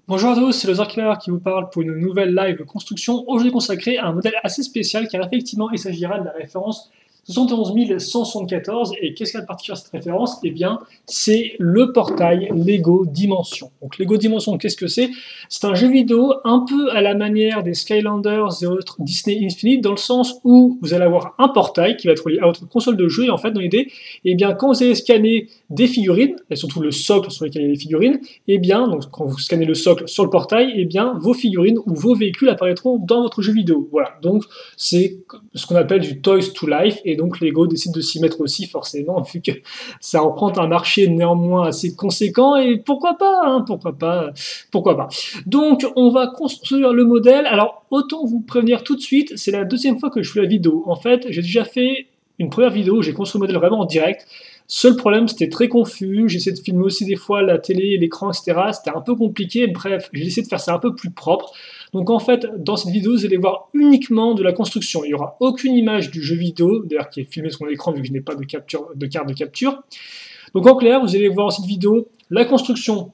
Bonjour à tous, c'est le Killer qui vous parle pour une nouvelle live construction, aujourd'hui consacrée à un modèle assez spécial car effectivement il s'agira de la référence 71 174 et qu'est-ce qu'il y a de particulier à cette référence? Eh bien c'est le portail Lego Dimension. Donc Lego Dimension, qu'est-ce que c'est? C'est un jeu vidéo un peu à la manière des Skylanders et autres Disney Infinite dans le sens où vous allez avoir un portail qui va être relié à votre console de jeu et en fait dans l'idée, eh bien quand vous allez scanner des figurines, et surtout le socle sur lequel il y a les figurines, eh bien, donc quand vous scannez le socle sur le portail, eh bien, vos figurines ou vos véhicules apparaîtront dans votre jeu vidéo. Voilà, donc c'est ce qu'on appelle du Toys to Life, et donc Lego décide de s'y mettre aussi, forcément, vu que ça représente un marché néanmoins assez conséquent, et pourquoi pas, hein, pourquoi pas. Donc, on va construire le modèle. Alors, autant vous prévenir tout de suite, c'est la deuxième fois que je fais la vidéo. En fait, j'ai déjà fait une première vidéo, j'ai construit le modèle vraiment en direct. Seul problème, c'était très confus, j'essayais de filmer aussi des fois la télé, l'écran, etc. C'était un peu compliqué, bref, j'ai essayé de faire ça un peu plus propre. Donc en fait, dans cette vidéo, vous allez voir uniquement de la construction. Il n'y aura aucune image du jeu vidéo, d'ailleurs qui est filmé sur mon écran vu que je n'ai pas de carte de capture. Donc en clair, vous allez voir dans cette vidéo la construction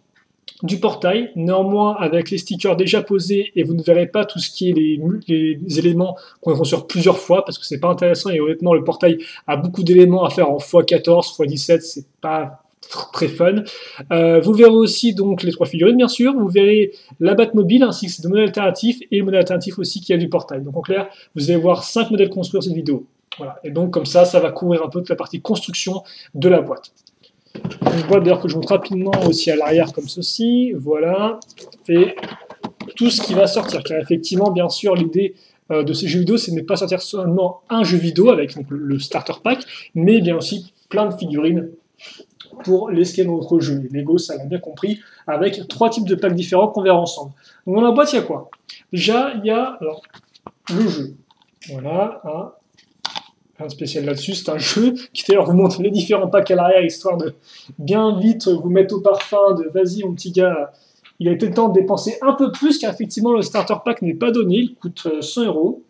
du portail, néanmoins avec les stickers déjà posés et vous ne verrez pas tout ce qui est les éléments qu'on va construire plusieurs fois parce que c'est pas intéressant et honnêtement le portail a beaucoup d'éléments à faire en x14, x17, c'est pas très fun. Vous verrez aussi donc les trois figurines bien sûr, vous verrez la Batmobile ainsi que ses deux modèles alternatifs et le modèle alternatif aussi qui a du portail. Donc en clair, vous allez voir 5 modèles construits dans cette vidéo. Voilà. Et donc comme ça va couvrir un peu toute la partie construction de la boîte. Une boîte d'ailleurs que je montre rapidement aussi à l'arrière comme ceci, voilà, et tout ce qui va sortir, car effectivement, bien sûr, l'idée de ces jeux vidéo, c'est de ne pas sortir seulement un jeu vidéo avec donc, le starter pack, mais bien aussi plein de figurines pour les skins de notre jeu. Lego, ça l'a bien compris, avec 3 types de packs différents qu'on verra ensemble. Donc dans la boîte, il y a quoi? Déjà, il y a alors, le jeu. Voilà, un spécial là-dessus, c'est un jeu qui d'ailleurs vous montre les différents packs à l'arrière, histoire de bien vite vous mettre au parfum de vas-y mon petit gars, il a été le temps de dépenser un peu plus car effectivement le starter pack n'est pas donné, il coûte 100 €.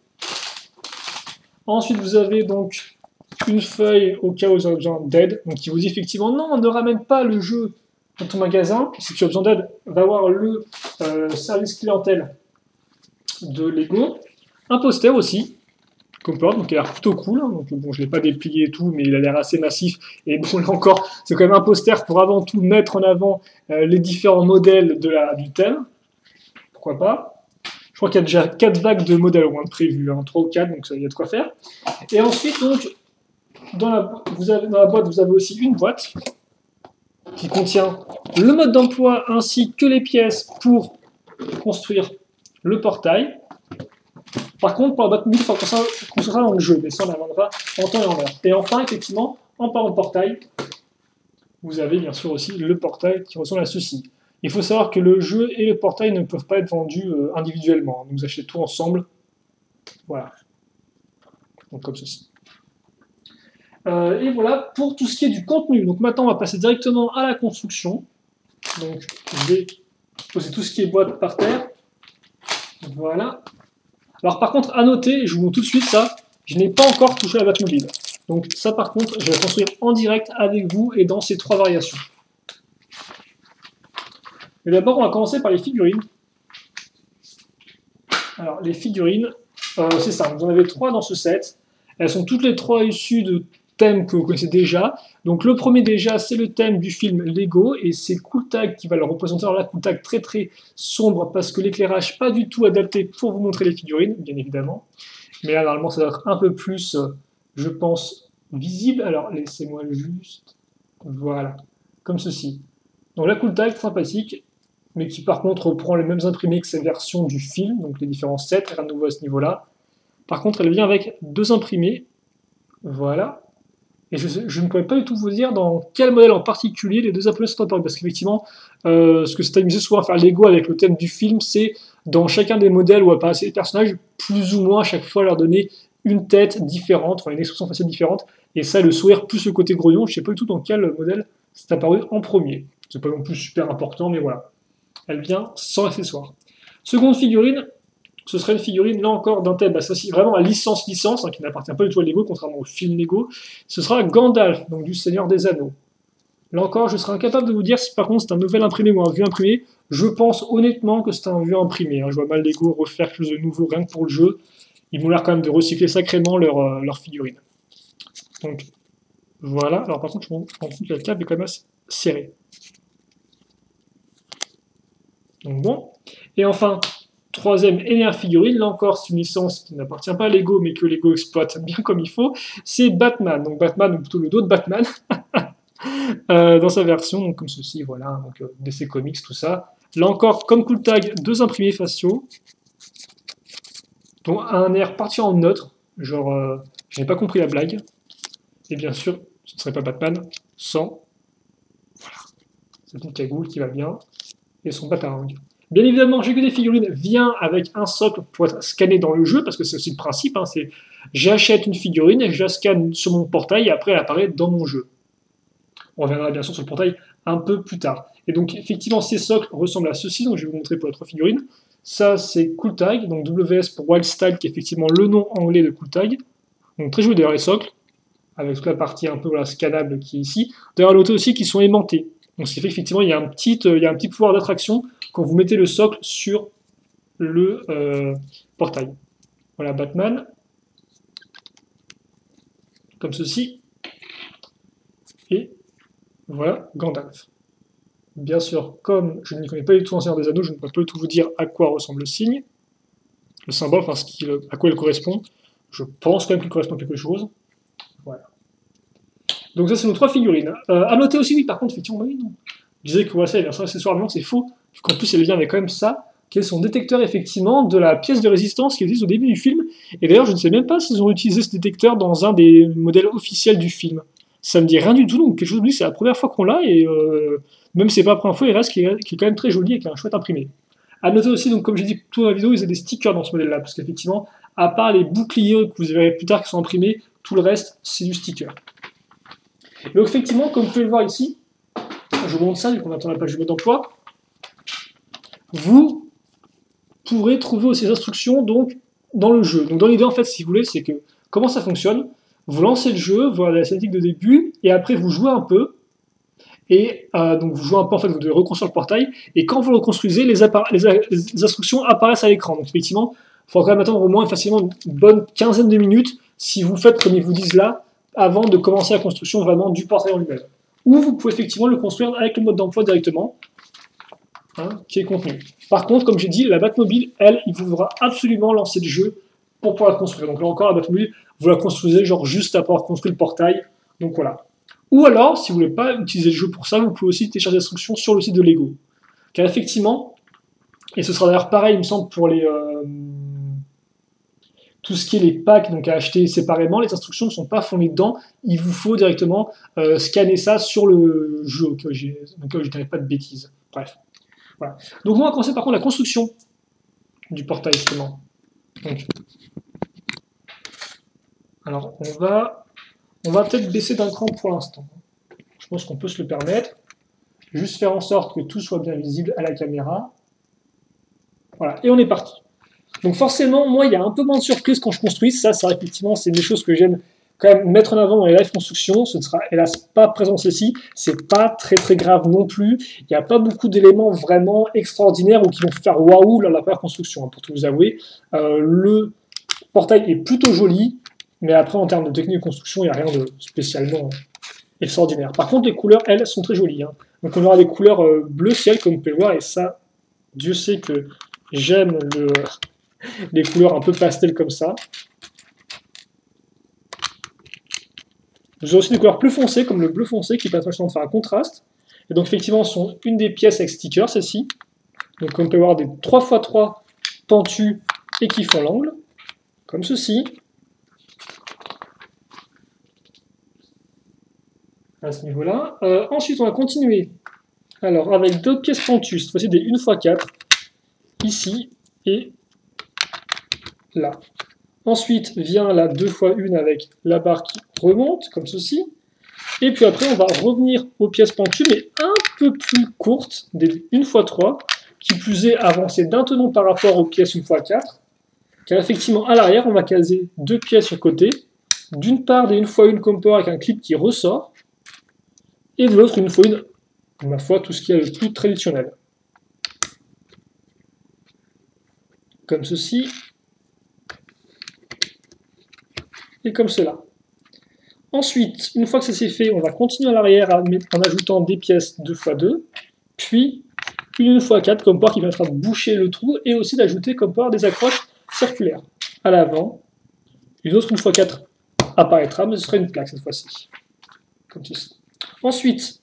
Ensuite vous avez donc une feuille au cas où vous avez besoin d'aide, donc qui vous dit effectivement non, ne ramène pas le jeu dans ton magasin, si tu as besoin d'aide, va voir le service clientèle de Lego. Un poster aussi, donc il a l'air plutôt cool, hein. Donc bon, je ne l'ai pas déplié et tout, mais il a l'air assez massif, et bon là encore, c'est quand même un poster pour avant tout mettre en avant les différents modèles du thème, pourquoi pas. Je crois qu'il y a déjà 4 vagues de modèles au moins de prévues, hein, 3 ou 4, donc il y a de quoi faire. Et ensuite, donc, dans la boîte, vous avez aussi une boîte qui contient le mode d'emploi ainsi que les pièces pour construire le portail. Par contre, pour la boîte 1000, il faut qu'on sera dans le jeu, mais ça on n'inventera en temps et en heure. Et enfin, effectivement, en parlant de portail, vous avez bien sûr aussi le portail qui ressemble à ceci. Il faut savoir que le jeu et le portail ne peuvent pas être vendus individuellement. Vous achetez tout ensemble. Voilà. Donc comme ceci. Et voilà pour tout ce qui est du contenu. Donc maintenant, on va passer directement à la construction. Donc je vais poser tout ce qui est boîte par terre. Voilà. Alors par contre, à noter, je vous montre tout de suite ça, je n'ai pas encore touché à la Batmobile. Donc ça par contre, je vais construire en direct avec vous et dans ces 3 variations. Mais d'abord, on va commencer par les figurines. Alors les figurines, c'est ça, vous en avez 3 dans ce set. Elles sont toutes les 3 issues de thèmes que vous connaissez déjà. Donc le premier déjà, c'est le thème du film Lego, et c'est Cool Tag qui va le représenter. Alors là, Cool Tag très très sombre, parce que l'éclairage pas du tout adapté pour vous montrer les figurines, bien évidemment. Mais là, normalement, ça doit être un peu plus, je pense, visible. Alors laissez-moi juste, voilà, comme ceci. Donc la Cool Tag, sympathique, mais qui par contre reprend les mêmes imprimés que cette version du film, donc les différents sets, rien de nouveau à ce niveau-là. Par contre, elle vient avec 2 imprimés, voilà. Et je ne pourrais pas du tout vous dire dans quel modèle en particulier les 2 imprimés sont apparus, parce qu'effectivement, ce que s'est amusé souvent à faire Lego avec le thème du film, c'est dans chacun des modèles où apparaissent les personnages, plus ou moins à chaque fois leur donner une tête différente, enfin une expression faciale différente, et ça, le sourire plus le côté grognon, je ne sais pas du tout dans quel modèle c'est apparu en premier. C'est pas non plus super important, mais voilà. Elle vient sans accessoire. Seconde figurine, ce serait une figurine, là encore, d'un thème associé vraiment à licence, hein, qui n'appartient pas du tout à Lego, contrairement au film Lego. Ce sera Gandalf, donc du Seigneur des Anneaux. Là encore, je serais incapable de vous dire si par contre c'est un nouvel imprimé ou un vieux imprimé. Je pense honnêtement que c'est un vieux imprimé. Hein. Je vois mal Lego refaire quelque chose de nouveau rien que pour le jeu. Ils m'ont l'air quand même de recycler sacrément leur figurines. Donc voilà. Alors par contre, je me rends compte que le câble est quand même assez serré. Donc bon. Et enfin, troisième et dernière figurine, là encore c'est une licence qui n'appartient pas à Lego mais que Lego exploite bien comme il faut, c'est Batman. Donc Batman, ou plutôt le dos de Batman, dans sa version, donc comme ceci, voilà, donc DC Comics, tout ça. Là encore, comme Cool Tag, deux imprimés faciaux, dont un air parti en neutre, genre je n'ai pas compris la blague, et bien sûr, ce ne serait pas Batman sans, voilà, cette petite cagoule qui va bien, et son batarang. Bien évidemment, j'ai que des figurines vient avec un socle pour être scanné dans le jeu, parce que c'est aussi le principe, hein, c'est j'achète une figurine, je la scanne sur mon portail, et après elle apparaît dans mon jeu. On reviendra bien sûr sur le portail un peu plus tard. Et donc effectivement, ces socles ressemblent à ceci, donc je vais vous montrer pour les trois figurines. Ça, c'est Cool Tag, donc WS pour Wild Style, qui est effectivement le nom anglais de Cool Tag. Donc très joli d'ailleurs les socles, avec toute la partie un peu voilà, scannable qui est ici. D'ailleurs, l'auto aussi qui sont aimantés. Donc ce qui fait qu'effectivement, il y a un petit pouvoir d'attraction quand vous mettez le socle sur le portail. Voilà, Batman. Comme ceci. Et voilà, Gandalf. Bien sûr, comme je ne connais pas du tout en Seigneur des Anneaux, je ne peux pas du tout vous dire à quoi ressemble le signe, le symbole, enfin à quoi il correspond. Je pense quand même qu'il correspond à quelque chose. Voilà. Donc ça, c'est nos trois figurines. À noter aussi, oui, par contre, effectivement, oui, non. Je disais que voilà, c'est la version accessoire, non, c'est faux. En plus, elle vient avec quand même ça, qui est son détecteur, effectivement, de la pièce de résistance qui existe au début du film. Et d'ailleurs, je ne sais même pas s'ils ont utilisé ce détecteur dans un des modèles officiels du film. Ça me dit rien du tout, donc quelque chose de c'est la première fois qu'on l'a, et même si c'est pas la première fois, il reste qui est quand même très joli et qui a un chouette imprimé. À noter aussi, donc comme j'ai dit tout dans la vidéo, ils ont des stickers dans ce modèle-là, parce qu'effectivement, à part les boucliers que vous verrez plus tard qui sont imprimés, tout le reste, c'est du sticker. Et donc effectivement, comme vous pouvez le voir ici, je vous montre ça, vu qu'on attend la page de mode d'emploi, vous pourrez trouver aussi les instructions donc, dans le jeu. Donc dans l'idée, en fait, si vous voulez, c'est que comment ça fonctionne, vous lancez le jeu, vous avez la cinématique de début, et après vous jouez un peu, et donc vous jouez un peu, en fait, vous devez reconstruire le portail, et quand vous le reconstruisez, les instructions apparaissent à l'écran. Donc effectivement, il faudra quand même attendre au moins facilement une bonne quinzaine de minutes, si vous faites comme ils vous disent là, avant de commencer la construction vraiment du portail en lui-même. Ou vous pouvez effectivement le construire avec le mode d'emploi directement, hein, qui est contenu. Par contre, comme j'ai dit, la Batmobile, elle, il vous faudra absolument lancer le jeu pour pouvoir la construire. Donc là encore, la Batmobile, vous la construisez genre juste après avoir construit le portail. Donc voilà. Ou alors, si vous ne voulez pas utiliser le jeu pour ça, vous pouvez aussi télécharger l'instruction sur le site de Lego. Car effectivement, et ce sera d'ailleurs pareil, il me semble, pour les tout ce qui est les packs donc à acheter séparément, les instructions ne sont pas fournies dedans. Il vous faut directement scanner ça sur le jeu, donc je ne dirais pas de bêtises. Bref. Voilà. Donc on va commencer par contre la construction du portail justement. Donc, alors on va peut-être baisser d'un cran pour l'instant. Je pense qu'on peut se le permettre. Juste faire en sorte que tout soit bien visible à la caméra. Voilà, et on est parti. Donc forcément, moi, il y a un peu moins de surprise quand je construis. Ça effectivement, c'est une des choses que j'aime quand même mettre en avant dans les live constructions. Ce ne sera hélas pas présent ceci. C'est pas très très grave non plus. Il n'y a pas beaucoup d'éléments vraiment extraordinaires ou qui vont faire waouh lors de la première construction, hein, pour tout vous avouer. Le portail est plutôt joli, mais après, en termes de technique de construction, il n'y a rien de spécialement extraordinaire. Par contre, les couleurs, elles, sont très jolies. Hein. Donc on aura des couleurs bleu ciel, comme vous pouvez le voir, et ça, Dieu sait que j'aime les couleurs un peu pastel comme ça. Vous aurez aussi des couleurs plus foncées, comme le bleu foncé, qui permet de faire un contraste. Et donc effectivement, ce sont une des pièces avec stickers, celle-ci. Donc on peut avoir des 3x3 pentus et qui font l'angle, comme ceci. À ce niveau-là. Ensuite, on va continuer. Alors, avec d'autres pièces pentues, cette fois-ci des 1x4, ici et là. Ensuite vient la 2x1 avec la barre qui remonte, comme ceci. Et puis après, on va revenir aux pièces pentues, mais un peu plus courtes, des 1x3, qui plus est avancées d'un tenon par rapport aux pièces 1x4. Car effectivement, à l'arrière, on va caser deux pièces sur le côté. D'une part, des 1x1 comme avec un clip qui ressort. et de l'autre une fois une, ma foi, tout ce qui est le plus traditionnel. Comme ceci, et comme cela. Ensuite, une fois que ça c'est fait, on va continuer à l'arrière en ajoutant des pièces 2x2, puis une 1x4 comme port qui permettra de boucher le trou et aussi d'ajouter comme port des accroches circulaires. À l'avant, une autre 1x4 apparaîtra, mais ce sera une plaque cette fois-ci. Comme ceci. Ensuite,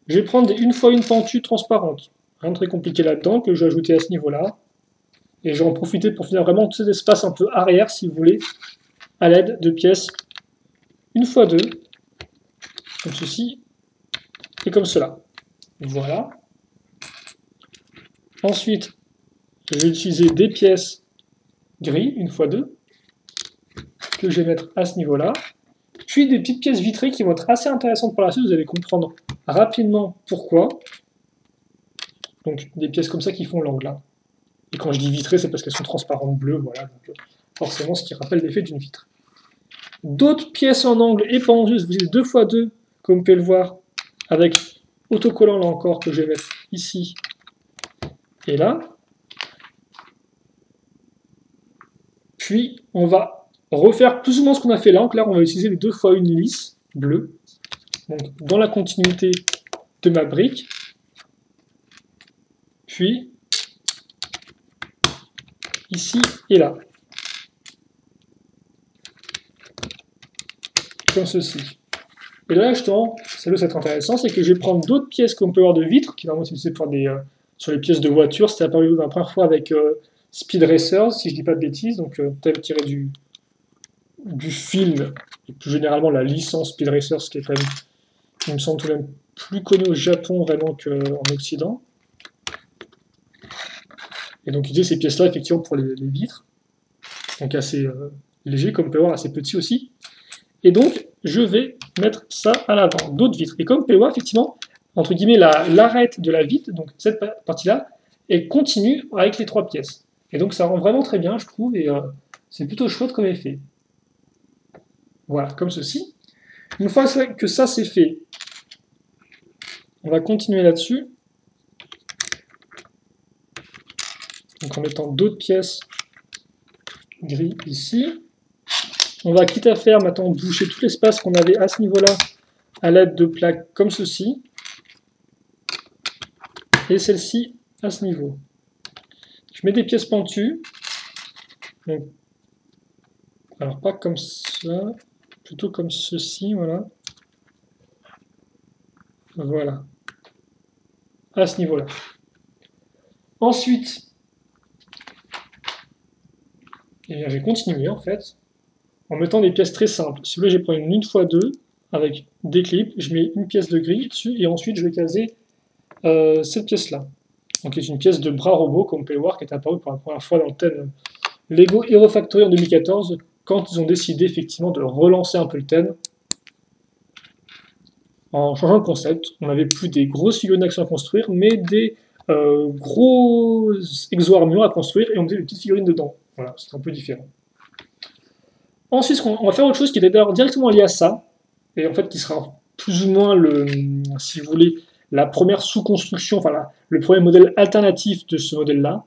je vais prendre des 1x1 pentues transparentes. Rien de très compliqué là-dedans, que je vais ajouter à ce niveau-là. Et je vais en profiter pour finir vraiment tout cet espace un peu arrière, si vous voulez, à l'aide de pièces 1x2, comme ceci, et comme cela. Voilà. Ensuite, je vais utiliser des pièces gris, 1x2, que je vais mettre à ce niveau-là. Puis des petites pièces vitrées qui vont être assez intéressantes par la suite, vous allez comprendre rapidement pourquoi. Donc des pièces comme ça qui font l'angle. Et quand je dis vitrées, c'est parce qu'elles sont transparentes bleues, voilà. Donc, forcément, ce qui rappelle l'effet d'une vitre. D'autres pièces en angle et pendues, vous avez 2x2, comme vous pouvez le voir, avec autocollant là encore, que je vais mettre ici et là. Puis, on va refaire plus ou moins ce qu'on a fait là. Donc là, on va utiliser les 2x1 lisses bleues, donc dans la continuité de ma brique. Puis, ici et là. Comme ceci. Et là, justement, c'est là où c'est intéressant, c'est que je vais prendre d'autres pièces qu'on peut avoir de vitres, qui normalement sont utilisées pour sur les pièces de voiture. C'était apparu la première fois avec Speed Racers, si je ne dis pas de bêtises, donc peut-être tiré du film, et plus généralement la licence Speed Racers, qui est quand même, il me semble tout de même plus connu au Japon vraiment qu'en Occident. Et donc utiliser ces pièces-là, effectivement, pour les vitres, donc assez léger, comme on peut voir, assez petit aussi. Et donc, je vais mettre ça à l'avant, d'autres vitres. Et comme vous pouvez voir, effectivement, entre guillemets, l'arête de la vitre, donc cette partie-là, elle continue avec les trois pièces. Et donc, ça rend vraiment très bien, je trouve, et c'est plutôt chouette comme effet. Voilà, comme ceci. Une fois que ça c'est fait, on va continuer là-dessus. Donc en mettant d'autres pièces gris ici. On va, quitte à faire maintenant, boucher tout l'espace qu'on avait à ce niveau-là à l'aide de plaques comme ceci. Et celle-ci à ce niveau. Je mets des pièces pentues. Donc, alors pas comme ça, plutôt comme ceci, voilà. Voilà. À ce niveau-là. Ensuite, j'ai continué en fait, en mettant des pièces très simples. Si vous voulez, j'ai pris une 1x2 avec des clips, je mets une pièce de gris dessus, et ensuite je vais caser cette pièce-là. Donc c'est une pièce de bras robot, comme vous pouvez le voir, qui est apparue pour la première fois dans le thème Lego Hero Factory en 2014, quand ils ont décidé effectivement de relancer un peu le thème, en changeant le concept. On n'avait plus des grosses figurines d'action à construire, mais des gros exo-armures à construire, et on mettait des petites figurines dedans. Voilà, c'est un peu différent. Ensuite, on va faire autre chose qui est d'ailleurs directement lié à ça, et en fait qui sera plus ou moins, si vous voulez, la première sous-construction, enfin le premier modèle alternatif de ce modèle-là.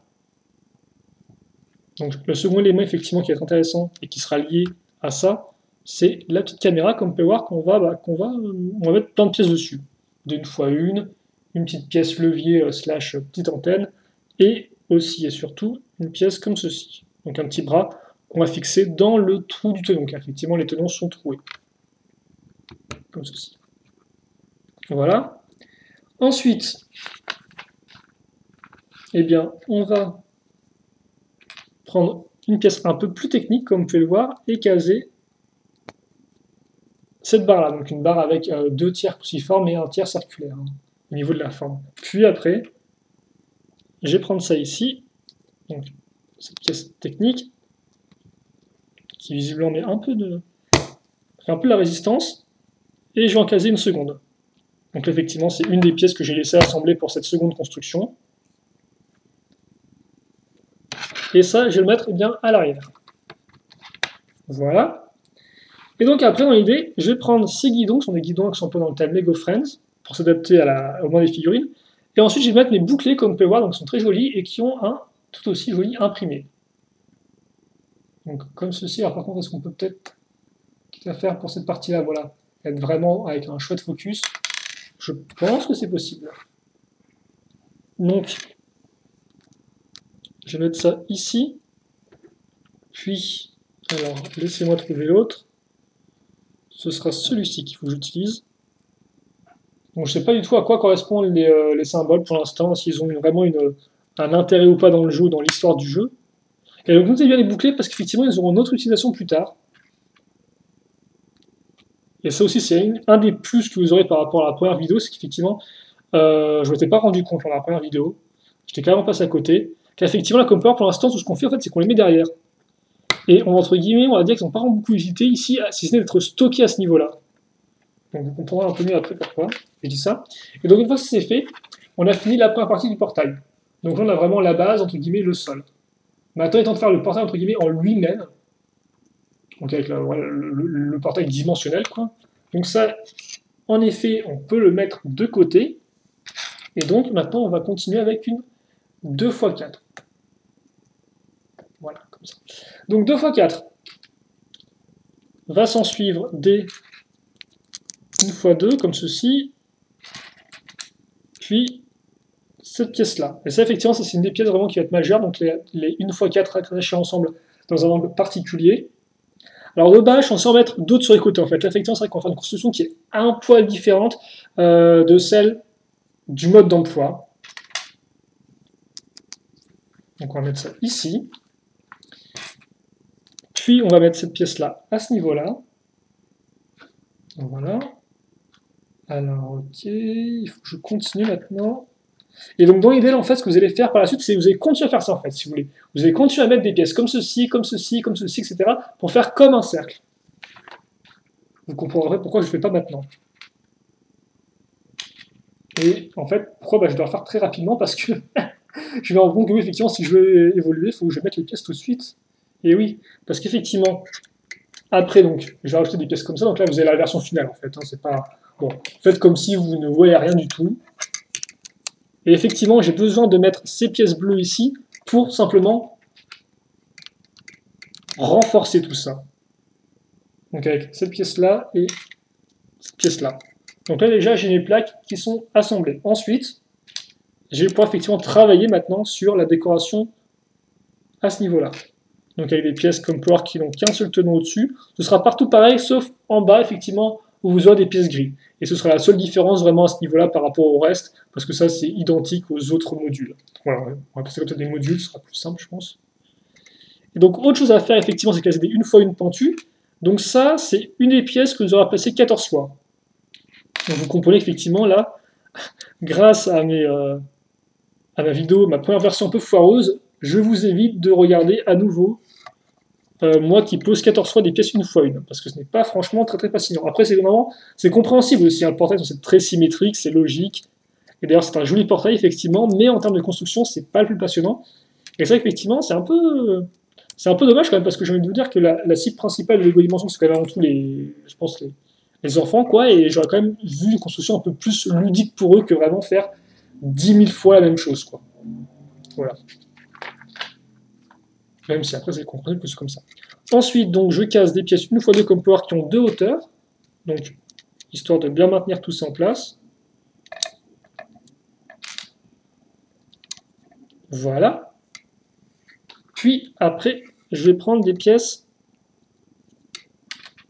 Donc le second élément effectivement qui va être intéressant et qui sera lié à ça, c'est la petite caméra, comme on peut voir, on va mettre plein de pièces dessus. D'une fois une petite pièce levier slash petite antenne, et aussi et surtout une pièce comme ceci. Donc un petit bras qu'on va fixer dans le trou du tenon, car effectivement les tenons sont troués. Comme ceci. Voilà. Ensuite, eh bien, on va prendre une pièce un peu plus technique, comme vous pouvez le voir, et caser cette barre-là. Donc une barre avec 2 tiers cruciformes et 1 tiers circulaire, hein, au niveau de la forme. Puis après, je vais prendre ça ici, donc cette pièce technique, qui visiblement met un peu de la résistance, et je vais en caser une seconde. Donc effectivement, c'est une des pièces que j'ai laissé assembler pour cette seconde construction. Et ça, je vais le mettre bien à l'arrière. Voilà. Et donc après, dans l'idée, je vais prendre ces guidons, qui sont des guidons qui sont un peu dans le thème Lego Friends, pour s'adapter au moins des figurines. Et ensuite, je vais mettre mes bouclés, comme vous pouvez voir, donc qui sont très jolis et qui ont un tout aussi joli imprimé. Donc comme ceci. Alors par contre, est-ce qu'on peut peut-être, quitte à faire pour cette partie-là, voilà, être vraiment avec un chouette focus, je pense que c'est possible. Donc, je vais mettre ça ici, puis, alors, laissez-moi trouver l'autre. Ce sera celui-ci qu'il faut que j'utilise. Donc je ne sais pas du tout à quoi correspondent les symboles pour l'instant, s'ils ont vraiment un intérêt ou pas dans le jeu ou dans l'histoire du jeu. Et donc notez bien les bouclés parce qu'effectivement ils auront une autre utilisation plus tard. Et ça aussi c'est un des plus que vous aurez par rapport à la première vidéo, c'est qu'effectivement je ne m'étais pas rendu compte dans la première vidéo, j'étais carrément passé à côté, qu'effectivement la Compower pour l'instant tout ce qu'on fait en fait c'est qu'on les met derrière. Et entre guillemets on va dire qu'ils n'ont pas vraiment beaucoup d'utilité ici, si ce n'est d'être stockés à ce niveau-là. Donc vous comprendrez un peu mieux après pourquoi je dis ça. Et donc une fois que c'est fait, on a fini la première partie du portail. Donc là on a vraiment la base, entre guillemets, le sol. Maintenant il est temps de faire le portail entre guillemets en lui-même. Donc avec le portail dimensionnel, quoi. Donc ça, en effet, on peut le mettre de côté. Et donc maintenant on va continuer avec une 2x4. Voilà, comme ça. Donc 2x4 va s'en suivre des 1x2 comme ceci, puis cette pièce-là. Et ça, effectivement, c'est une des pièces vraiment qui va être majeure, donc les 1x4 attachés ensemble dans un angle particulier. Alors de base, je suis censé en mettre d'autres sur les côtés, en fait. Là, effectivement, c'est vrai qu'on va faire une construction qui est un poil différente de celle du mode d'emploi. Donc on va mettre ça ici. Puis on va mettre cette pièce-là à ce niveau-là. Voilà. Alors, ok, il faut que je continue maintenant. Et donc, dans l'idée, en fait, ce que vous allez faire par la suite, c'est que vous allez continuer à faire ça, en fait, si vous voulez. Vous allez continuer à mettre des pièces comme ceci, comme ceci, comme ceci, etc., pour faire comme un cercle. Vous comprendrez pourquoi je ne le fais pas maintenant. Et en fait, pourquoi je dois le faire très rapidement, parce que je vais en rendre compte que, oui, effectivement, si je veux évoluer, il faut que je mette les pièces tout de suite. Et oui, parce qu'effectivement, après, donc, je vais rajouter des pièces comme ça, donc là, vous avez la version finale, en fait. Hein, c'est pas... Bon, faites comme si vous ne voyez rien du tout. Et effectivement, j'ai besoin de mettre ces pièces bleues ici pour simplement renforcer tout ça. Donc avec cette pièce-là et cette pièce-là. Donc là déjà, j'ai mes plaques qui sont assemblées. Ensuite, je vais pouvoir effectivement travailler maintenant sur la décoration à ce niveau-là. Donc avec des pièces comme Power qui n'ont qu'un seul tenant au-dessus. Ce sera partout pareil, sauf en bas, effectivement, où vous aurez des pièces grises. Et ce sera la seule différence vraiment à ce niveau-là par rapport au reste, parce que ça c'est identique aux autres modules. Voilà, on va passer comme ça des modules, ce sera plus simple je pense. Et donc autre chose à faire effectivement, c'est casser des une fois une pentue. Donc ça, c'est une des pièces que vous aurez passé 14 fois. Donc vous comprenez effectivement là, grâce à ma vidéo, ma première version un peu foireuse, je vous évite de regarder à nouveau moi qui pose 14 fois des pièces une fois une, parce que ce n'est pas franchement très fascinant. Après, c'est compréhensible aussi, le portail, c'est très symétrique, c'est logique, et d'ailleurs c'est un joli portail effectivement, mais en termes de construction, c'est pas le plus passionnant. Et ça, effectivement, c'est un peu dommage quand même, parce que j'ai envie de vous dire que la cible principale de Lego Dimension, c'est quand même avant tout je pense, les enfants, quoi, et j'aurais quand même vu une construction un peu plus ludique pour eux que vraiment faire 10 000 fois la même chose, quoi. Voilà. Même si après c'est compréhensible que c'est comme ça. Ensuite, donc, je casse des pièces une fois deux comme Power qui ont 2 hauteurs, donc histoire de bien maintenir tout ça en place. Voilà. Puis après, je vais prendre des pièces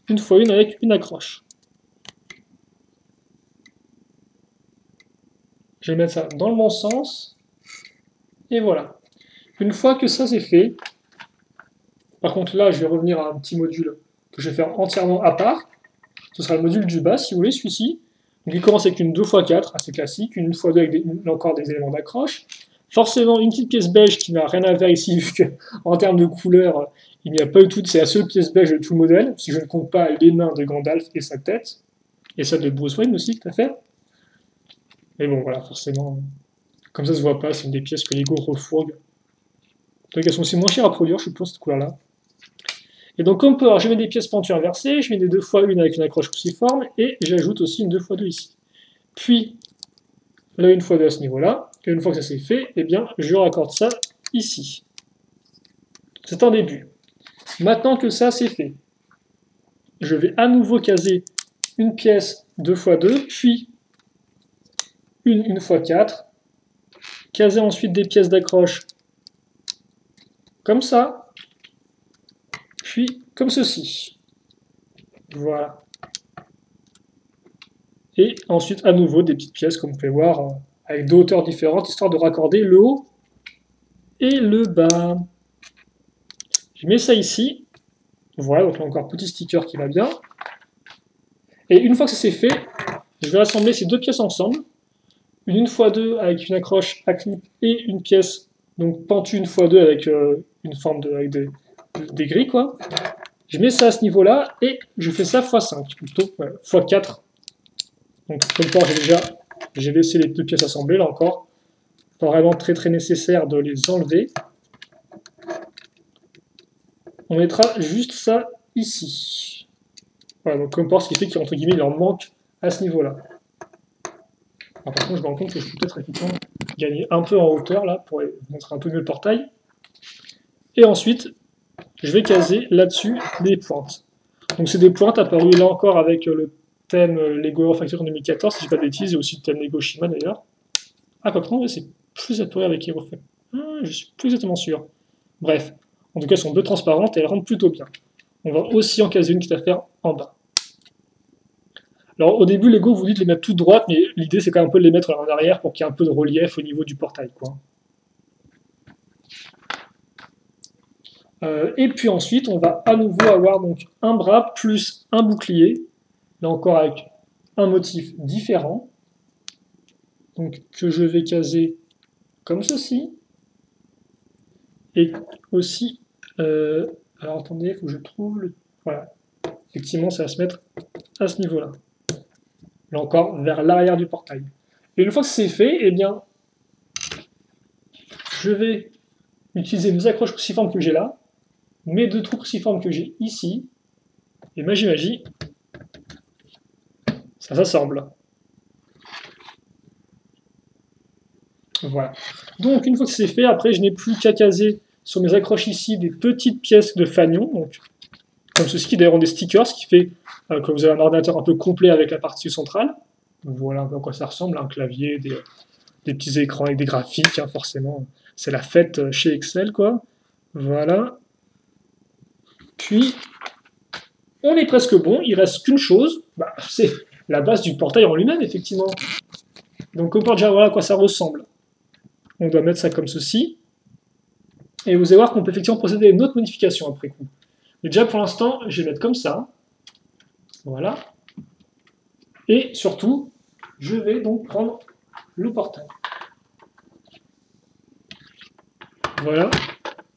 une fois une avec une accroche. Je vais mettre ça dans le bon sens. Et voilà. Une fois que ça c'est fait, par contre là je vais revenir à un petit module que je vais faire entièrement à part. Ce sera le module du bas si vous voulez, celui-ci. Donc il commence avec une 2x4, assez classique, une 2x2 avec encore des éléments d'accroche. Forcément une petite pièce beige qui n'a rien à faire ici, vu qu'en termes de couleur, il n'y a pas eu tout, c'est la seule pièce beige de tout le modèle, si je ne compte pas les nains de Gandalf et sa tête, et celle de Bruce Wayne aussi, tout à fait. Mais bon, voilà, forcément, comme ça se voit pas, c'est une des pièces que Lego refourgue. Donc elles sont aussi moins chères à produire, je suppose, cette couleur-là. Et donc comme Power, je mets des pièces pentues inversées, je mets des 2x1 avec une accroche cruciforme, et j'ajoute aussi une 2x2 ici. Puis, là, une fois 2 à ce niveau-là, et une fois que ça c'est fait, eh bien, je raccorde ça ici. C'est un début. Maintenant que ça c'est fait, je vais à nouveau caser une pièce 2x2, puis une 1x4, caser ensuite des pièces d'accroche comme ça, puis comme ceci. Voilà. Et ensuite, à nouveau, des petites pièces, comme vous pouvez voir, avec deux hauteurs différentes, histoire de raccorder le haut et le bas. Je mets ça ici. Voilà, donc là encore, petit sticker qui va bien. Et une fois que ça c'est fait, je vais assembler ces deux pièces ensemble. Une 1x2 avec une accroche à clip et une pièce donc pentue 1x2 avec une forme avec des grilles, quoi. Je mets ça à ce niveau-là et je fais ça x5, plutôt x4. Donc comme quoi j'ai laissé les deux pièces assemblées, là encore. Pas vraiment très très nécessaire de les enlever. On mettra juste ça ici. Voilà, donc comme ce qui fait qu'entre guillemets il leur manque à ce niveau-là. Par contre, je me rends compte que je peux peut-être effectivement gagner un peu en hauteur là pour montrer un peu mieux le portail. Et ensuite, je vais caser là-dessus des pointes. Donc c'est des pointes apparues là encore avec le thème Lego Horror Factory en 2014, si je ne dis pas de bêtises, et aussi le thème Lego Shima d'ailleurs. Ah, par contre, c'est plus apparue avec Hero Factory. Je suis plus exactement sûr. Bref, en tout cas, elles sont deux transparentes et elles rendent plutôt bien. On va aussi en caser une qui est à faire en bas. Alors au début, Lego vous dit de les mettre toutes droites, mais l'idée c'est quand même un peu de les mettre en arrière pour qu'il y ait un peu de relief au niveau du portail, quoi. Et puis ensuite, on va à nouveau avoir donc un bras plus un bouclier, là encore avec un motif différent, donc que je vais caser comme ceci, et aussi, alors attendez, il faut que je trouve le... Voilà, effectivement ça va se mettre à ce niveau-là, là encore vers l'arrière du portail. Et une fois que c'est fait, eh bien, je vais utiliser mes accroches cruciformes que j'ai là, mes deux trous cruciformes que j'ai ici, et magie, ça s'assemble. Voilà. Donc une fois que c'est fait, après je n'ai plus qu'à caser sur mes accroches ici des petites pièces de fanion, donc, comme ceci qui d'ailleurs ont des stickers, ce qui fait que vous avez un ordinateur un peu complet avec la partie centrale. Voilà un peu à quoi ça ressemble, un clavier, des petits écrans avec des graphiques, hein, forcément. C'est la fête chez Excel, quoi. Voilà. Puis, on est presque bon, il reste qu'une chose, c'est la base du portail en lui-même, effectivement. Donc, on peut déjà voir à quoi ça ressemble. On doit mettre ça comme ceci. Et vous allez voir qu'on peut effectivement procéder à une autre modification après coup. Mais déjà, pour l'instant, je vais mettre comme ça. Voilà. Et surtout, je vais donc prendre le portail. Voilà.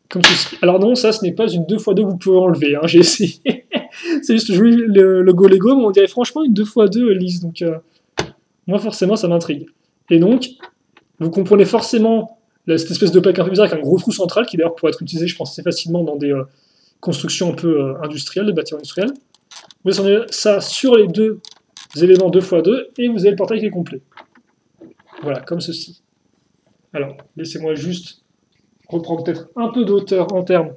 Comme ceci. Alors non, ça, ce n'est pas une 2x2 que vous pouvez enlever. Hein. J'ai essayé. C'est juste jouer le logo Lego, mais on dirait franchement une 2x2 lisse. Donc, moi, forcément, ça m'intrigue. Et donc, vous comprenez forcément cette espèce de plaque un peu bizarre avec un gros trou central qui, d'ailleurs, pourrait être utilisé, je pense, assez facilement dans des constructions un peu industrielles, des bâtiments industriels. Vous descendez ça sur les deux éléments 2x2 et vous avez le portail qui est complet. Voilà, comme ceci. Alors, laissez-moi juste reprendre peut-être un peu d'auteur en termes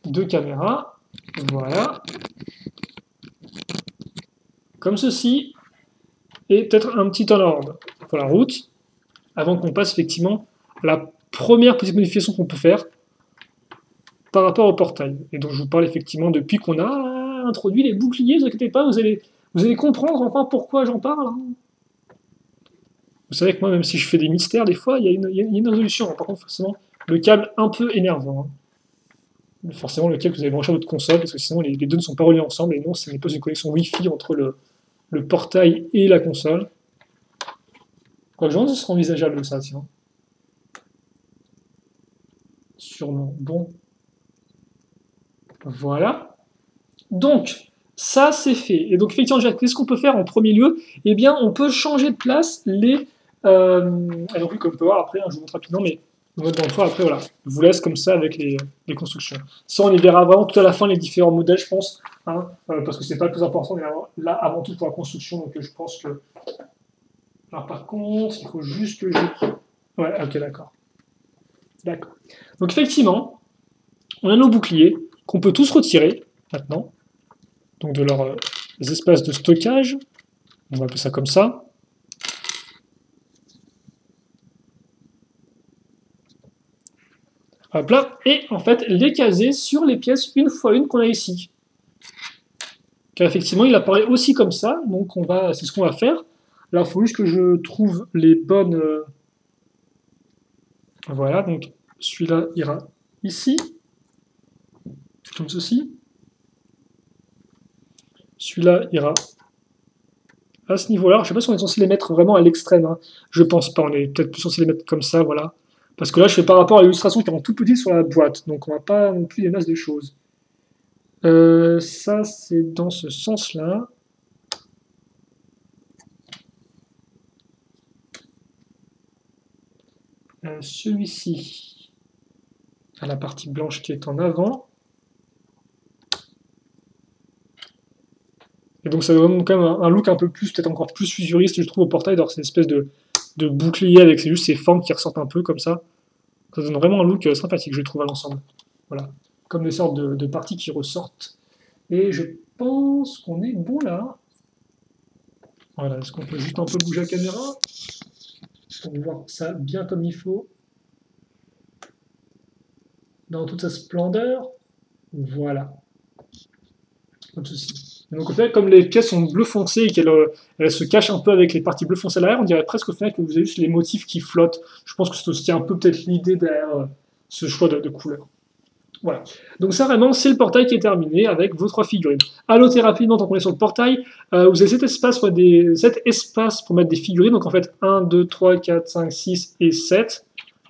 de caméra. Voilà. Comme ceci. Et peut-être un petit turnaround pour la route, avant qu'on passe effectivement à la première petite modification qu'on peut faire par rapport au portail. Et donc je vous parle effectivement depuis qu'on a introduit les boucliers, ne vous inquiétez pas, vous allez comprendre enfin pourquoi j'en parle. Hein. Vous savez que moi, même si je fais des mystères, des fois, il y a une résolution. Par contre, forcément, le câble un peu énervant. Hein. Forcément, le câble que vous avez branché à votre console, parce que sinon, les deux ne sont pas reliés ensemble, et non, ce n'est pas une connexion Wi-Fi entre le portail et la console. Quoi que je pense que ce sera envisageable, ça, tiens. Sûrement. Bon. Voilà. Donc, ça, c'est fait. Et donc, effectivement, qu'est-ce qu'on peut faire en premier lieu? Eh bien, on peut changer de place les... alors oui, comme on peut voir, après, hein, je vous montre rapidement, mais Mode d'emploi, après, voilà. Je vous laisse comme ça avec les constructions. Ça, on y verra vraiment tout à la fin les différents modèles, je pense, hein, parce que c'est pas le plus important, mais là, avant tout pour la construction, donc je pense que... Alors, par contre, il faut juste que je... Ouais, ok, d'accord. D'accord. Donc, effectivement, on a nos boucliers qu'on peut tous retirer, maintenant, donc de leurs espaces de stockage. On va appeler ça comme ça. Hop là, et en fait, les caser sur les pièces une fois une qu'on a ici. Car effectivement, il apparaît aussi comme ça, donc c'est ce qu'on va faire. Là, il faut juste que je trouve les bonnes... Voilà, donc celui-là ira ici, comme ceci. Celui-là ira à ce niveau-là. Je ne sais pas si on est censé les mettre vraiment à l'extrême, hein. Je pense pas, on est peut-être plus censé les mettre comme ça, voilà. Parce que là, je fais par rapport à l'illustration qui est en tout petit sur la boîte, donc on va pas non plus des masses de choses. Ça, c'est dans ce sens-là. Celui-ci, à la partie blanche qui est en avant. Et donc ça donne quand même un look un peu plus, peut-être encore plus futuriste, je trouve, au portail, d'avoir cette espèce de bouclier avec juste ces formes qui ressortent un peu comme ça. Ça donne vraiment un look sympathique, je trouve, à l'ensemble. Voilà. Comme des sortes de parties qui ressortent. Et je pense qu'on est bon là. Voilà, est-ce qu'on peut juste un peu bouger la caméra pour voir ça bien comme il faut, dans toute sa splendeur. Voilà, comme ceci. Et donc au fait, comme les pièces sont bleu foncé et qu'elles se cachent un peu avec les parties bleu foncé à l'arrière, on dirait presque au final que vous avez juste les motifs qui flottent. Je pense que c'est aussi un peu peut-être l'idée derrière ce choix de couleur. Voilà. Donc ça vraiment, c'est le portail qui est terminé avec vos 3 figurines. À noter rapidement, tant qu'on est sur le portail, vous avez cet espace pour mettre des figurines. Donc en fait, 1, 2, 3, 4, 5, 6 et 7.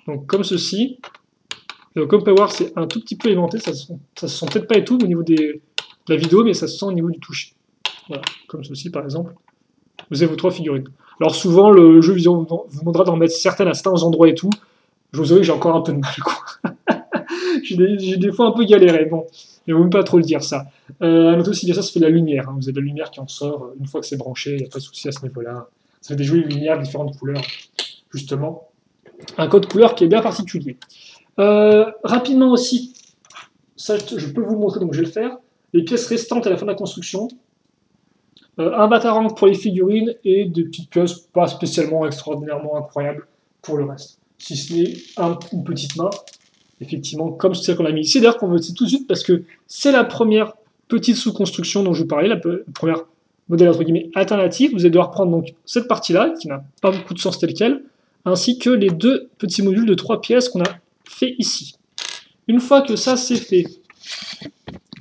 Donc comme ceci. Et donc comme vous pouvez voir, c'est un tout petit peu aimanté. Ça se sent peut-être pas et tout au niveau de la vidéo, mais ça se sent au niveau du toucher. Voilà, comme ceci par exemple. Vous avez vos 3 figurines. Alors souvent, le jeu vous demandera d'en mettre certaines à certains endroits et tout. Je vous avoue que j'ai encore un peu de mal, quoi. J'ai des fois un peu galéré, bon, je ne vais même pas trop le dire ça. À noter aussi, bien ça, ça fait de la lumière, hein. Vous avez de la lumière qui en sort une fois que c'est branché, il n'y a pas de souci à ce niveau-là. Ça fait des jolies lumières, différentes couleurs, justement. Un code couleur qui est bien particulier. Rapidement aussi, ça je peux vous le montrer, donc je vais le faire. Les pièces restantes à la fin de la construction. Un batarang pour les figurines et des petites pièces pas spécialement extraordinairement incroyables pour le reste. Si ce n'est une petite main, effectivement, comme celle qu'on a mis ici. D'ailleurs, qu'on veut tout de suite parce que c'est la première petite sous-construction dont je vous parlais, la première modèle entre guillemets alternative. Vous allez devoir prendre donc cette partie-là, qui n'a pas beaucoup de sens tel quel, ainsi que les 2 petits modules de 3 pièces qu'on a fait ici. Une fois que ça c'est fait,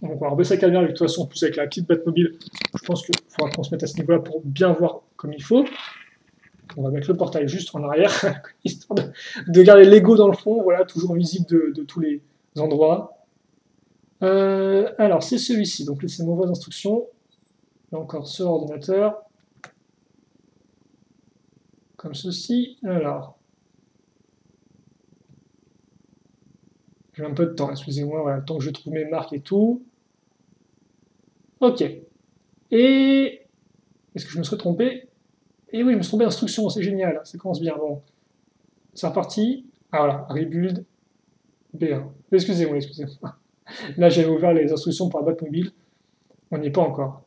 donc on va rebaisser la caméra, de toute façon, en plus avec la petite Batmobile, je pense qu'il faudra qu'on se mette à ce niveau-là pour bien voir comme il faut. On va mettre le portail juste en arrière, histoire de garder l'ego dans le fond, voilà, toujours visible de tous les endroits. Alors, c'est celui-ci, donc c'est mauvaises instructions. Là encore sur l'ordinateur. Comme ceci. Alors. J'ai un peu de temps, excusez-moi, voilà, le temps que je trouve mes marques et tout. Ok. Et... Est-ce que je me serais trompé? Et oui, je me suis trompé d'instruction, c'est génial, ça commence bien. Bon. C'est reparti. Ah voilà, rebuild B1. Excusez-moi, excusez-moi. Là, j'avais ouvert les instructions pour la Batmobile. On n'y est pas encore.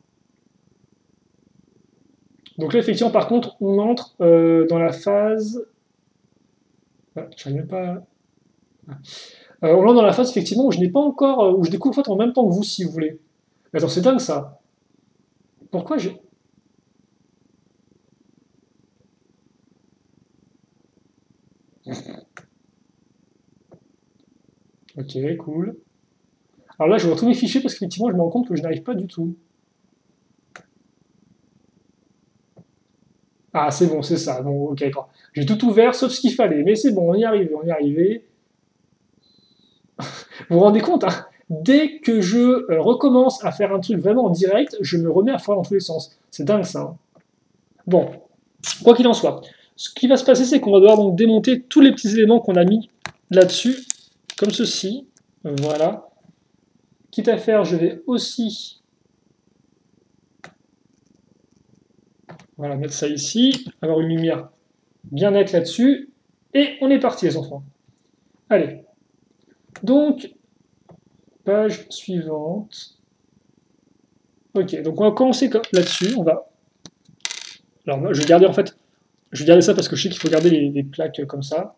Donc là, effectivement, par contre, on entre dans la phase... Ah, j'arrive même pas... on entre dans la phase, effectivement, où je n'ai pas encore... où je découvre en fait en même temps que vous, si vous voulez. Mais attends, c'est dingue, ça. Pourquoi j'ai... Ok, cool. Alors là, je vais tous mes fichiers parce qu'effectivement, je me rends compte que je n'arrive pas du tout. Ah, c'est bon, c'est ça. Bon, ok, d'accord. J'ai tout ouvert, sauf ce qu'il fallait. Mais c'est bon, on y arrive, on y arrive. Vous vous rendez compte, hein? Dès que je recommence à faire un truc vraiment en direct, je me remets à foirer dans tous les sens. C'est dingue, ça, hein. Bon, quoi qu'il en soit, ce qui va se passer, c'est qu'on va devoir donc démonter tous les petits éléments qu'on a mis là-dessus, comme ceci. Voilà. Quitte à faire, je vais aussi voilà, mettre ça ici, avoir une lumière bien nette là-dessus, et on est parti les enfants. Allez. Donc, page suivante. Ok, donc on va commencer là-dessus. On va. Alors moi, je vais garder en fait. Je vais garder ça parce que je sais qu'il faut garder les plaques comme ça.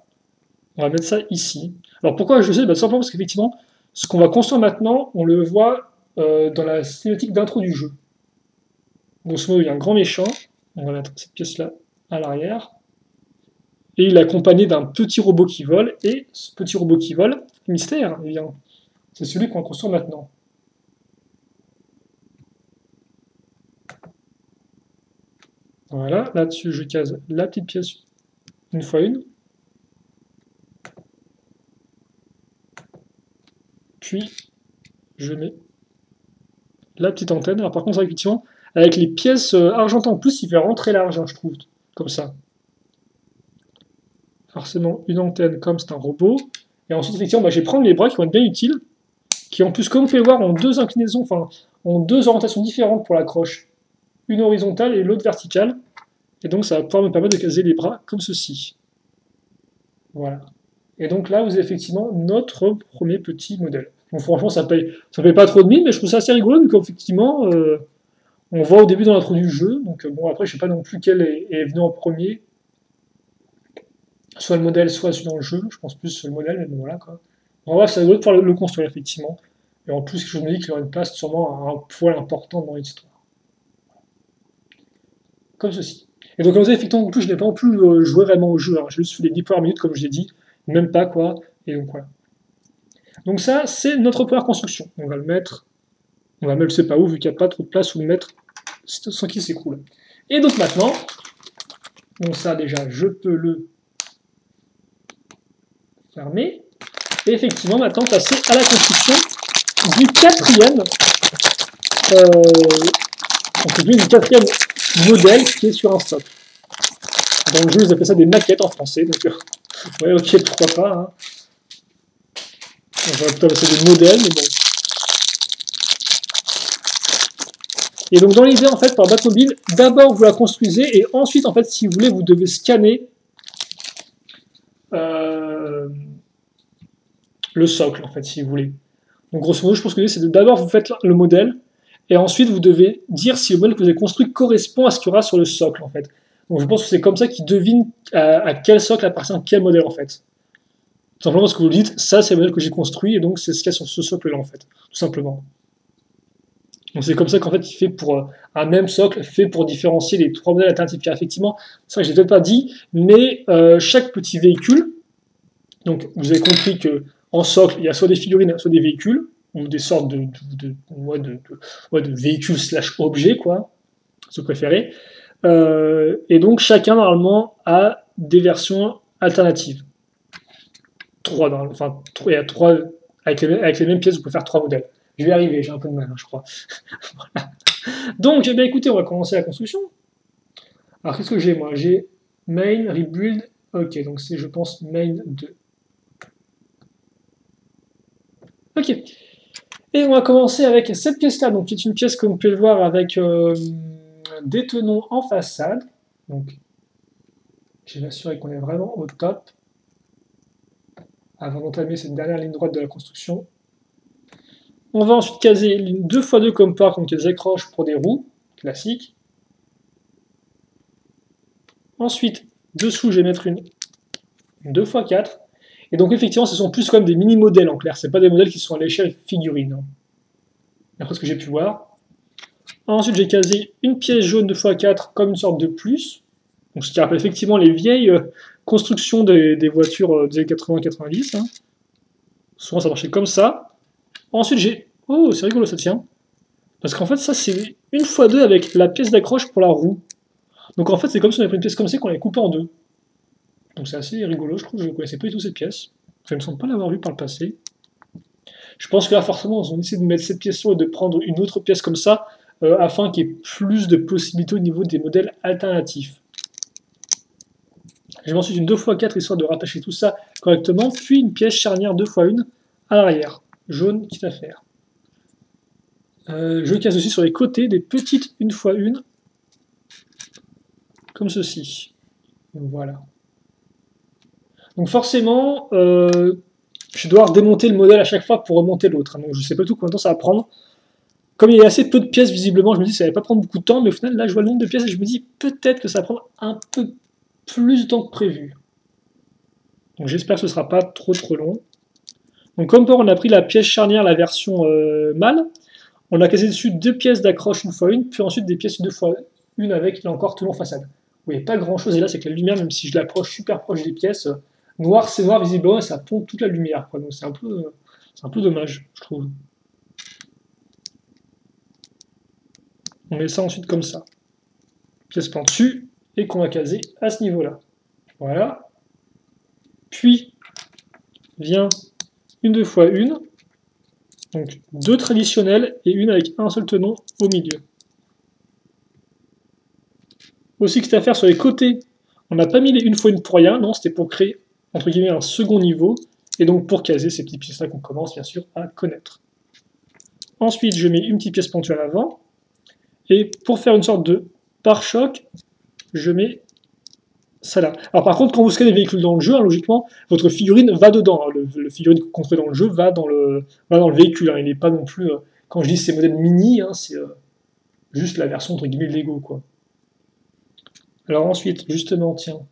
On va mettre ça ici. Alors pourquoi je le sais? Bah, simplement parce qu'effectivement, ce qu'on va construire maintenant, on le voit dans la cinématique d'intro du jeu. Grosso modo, il y a un grand méchant. On va mettre cette pièce-là à l'arrière. Et il est accompagné d'un petit robot qui vole. Et ce petit robot qui vole, mystère, eh bien, c'est celui qu'on construit maintenant. Voilà, là-dessus, je case la petite pièce une fois une. Puis, je mets la petite antenne. Alors par contre, effectivement, avec les pièces argentées en plus, il fait rentrer l'argent, je trouve, comme ça. Forcément, une antenne comme c'est un robot. Et ensuite, effectivement, bah, je vais prendre mes bras qui vont être bien utiles, qui en plus, comme vous pouvez voir, ont deux inclinaisons, enfin, ont deux orientations différentes pour l'accroche. Une horizontale et l'autre verticale. Et donc, ça va pouvoir me permettre de caser les bras comme ceci. Voilà. Et donc là, vous avez effectivement notre premier petit modèle. Donc franchement, ça paye pas trop de mine, mais je trouve ça assez rigolo, vu qu'effectivement, on voit au début dans l'intro du jeu. Donc bon, après, je sais pas non plus quel est venu en premier. Soit le modèle, soit celui dans le jeu. Je pense plus le modèle, mais bon, voilà, quoi. En vrai, c'est rigolo de pouvoir le construire, effectivement. Et en plus, je me dis qu'il aurait une place sûrement un poil important dans l'histoire. Comme ceci. Et donc, comme ça, effectivement, en plus, je n'ai pas non plus joué vraiment au jeu. Hein. J'ai juste fait les 10 premières minutes, comme je l'ai dit. Même pas, quoi. Et donc, voilà. Donc ça, c'est notre première construction. On va le mettre, on va mettre, je sais pas où, vu qu'il n'y a pas trop de place où le mettre sans qu'il s'écroule. Et donc maintenant, donc ça déjà, je peux le fermer. Et effectivement, maintenant, passer à la construction du quatrième, modèle qui est sur un socle. Dans le jeu, ils appellent ça des maquettes en français. Donc, ouais, ok, pourquoi pas. Hein. On va plutôt appeler ça des modèles, mais bon. Et donc dans l'idée, en fait, par Batmobile, d'abord vous la construisez, et ensuite, en fait, si vous voulez, vous devez scanner le socle, en fait, si vous voulez. Donc grosso modo, je pense que l'idée, c'est d'abord vous faites le modèle, et ensuite vous devez dire si le modèle que vous avez construit correspond à ce qu'il y aura sur le socle, en fait. Donc je pense que c'est comme ça qu'il devine à quel socle appartient quel modèle, en fait. Tout simplement parce que vous dites, ça c'est le modèle que j'ai construit, et donc c'est ce qu'il y a sur ce socle-là, en fait. Tout simplement. Donc c'est comme ça qu'en fait il fait pour un même socle, fait pour différencier les trois modèles alternatifs. Car effectivement, c'est vrai que je l'ai peut-être pas dit, mais chaque petit véhicule, donc vous avez compris que en socle, il y a soit des figurines, soit des véhicules, ou des sortes de véhicules slash objets, quoi, si vous préférez. Et donc chacun normalement a des versions alternatives. Il y a trois, avec les mêmes pièces, vous pouvez faire trois modèles. Je vais y arriver, j'ai un peu de mal, hein, je crois. Voilà. Donc, eh bien, écoutez, on va commencer la construction. Alors, qu'est-ce que j'ai, moi? J'ai main, rebuild, ok, donc c'est, je pense, main 2. Ok. Et on va commencer avec cette pièce-là, donc qui est une pièce, comme vous pouvez le voir, avec des tenons en façade. Donc, je vais m'assurer qu'on est vraiment au top, avant d'entamer cette dernière ligne droite de la construction. On va ensuite caser une 2x2 comme part, donc des accroches pour des roues, classiques. Ensuite, dessous, je vais mettre une 2x4. Et donc, effectivement, ce sont plus comme des mini-modèles en clair. Ce pas des modèles qui sont à l'échelle figurine. Hein. D'après ce que j'ai pu voir. Ensuite, j'ai casé une pièce jaune 2x4 comme une sorte de plus. Donc, ce qui rappelle effectivement les vieilles constructions des voitures des années 80-90. Hein. Souvent, ça marchait comme ça. Ensuite, j'ai... Oh, c'est rigolo, ça tient. Parce qu'en fait, ça, c'est une fois deux avec la pièce d'accroche pour la roue. Donc, en fait, c'est comme si on avait pris une pièce comme ça qu'on l'avait coupée en deux. Donc, c'est assez rigolo. Je trouve que je ne connaissais pas du tout cette pièce. Je ne me semble pas l'avoir vue par le passé. Je pense que là, forcément, ils ont essayé de mettre cette pièce-là et de prendre une autre pièce comme ça afin qu'il y ait plus de possibilités au niveau des modèles alternatifs. J'ai ensuite une 2x4 histoire de rattacher tout ça correctement, puis une pièce charnière 2x1 à l'arrière. Jaune, quitte à faire. Je casse aussi sur les côtés des petites 1x1, comme ceci. Voilà. Donc forcément, je dois redémonter le modèle à chaque fois pour remonter l'autre. Donc je ne sais pas tout combien de temps ça va prendre. Comme il y a assez peu de pièces, visiblement, je me dis que ça ne va pas prendre beaucoup de temps, mais au final, là, je vois le nombre de pièces et je me dis peut-être que ça va prendre un peu plus de temps que prévu. Donc j'espère que ce ne sera pas trop long. Donc comme on a pris la pièce charnière, la version mâle, on a cassé dessus 2 pièces d'accroche 1x1, puis ensuite des pièces 2x1 avec, là encore, tout long façade. Vous voyez pas grand chose, et là c'est que la lumière, même si je l'approche super proche des pièces, noir c'est noir visiblement, et ça pompe toute la lumière, quoi. Donc c'est un peu dommage, je trouve. On met ça ensuite comme ça. Pièce par-dessus, et qu'on va caser à ce niveau-là. Voilà. Puis, vient une 2x1, donc 2 traditionnelles, et une avec un seul tenon au milieu. Aussi, quitte à faire sur les côtés, on n'a pas mis les 1x1 pour rien, non, c'était pour créer, entre guillemets, un second niveau, et donc pour caser ces petites pièces-là qu'on commence, bien sûr, à connaître. Ensuite, je mets une petite pièce ponctuelle à l'avant, et pour faire une sorte de pare-choc, je mets ça là. Alors par contre, quand vous scannez les véhicules dans le jeu, hein, logiquement, votre figurine va dedans. Hein. Le figurine que vous construisez dans le jeu va dans le véhicule. Hein. Il n'est pas non plus, quand je dis ces modèles mini, hein, c'est juste la version entre guillemets Lego, quoi. Alors ensuite, justement, tiens,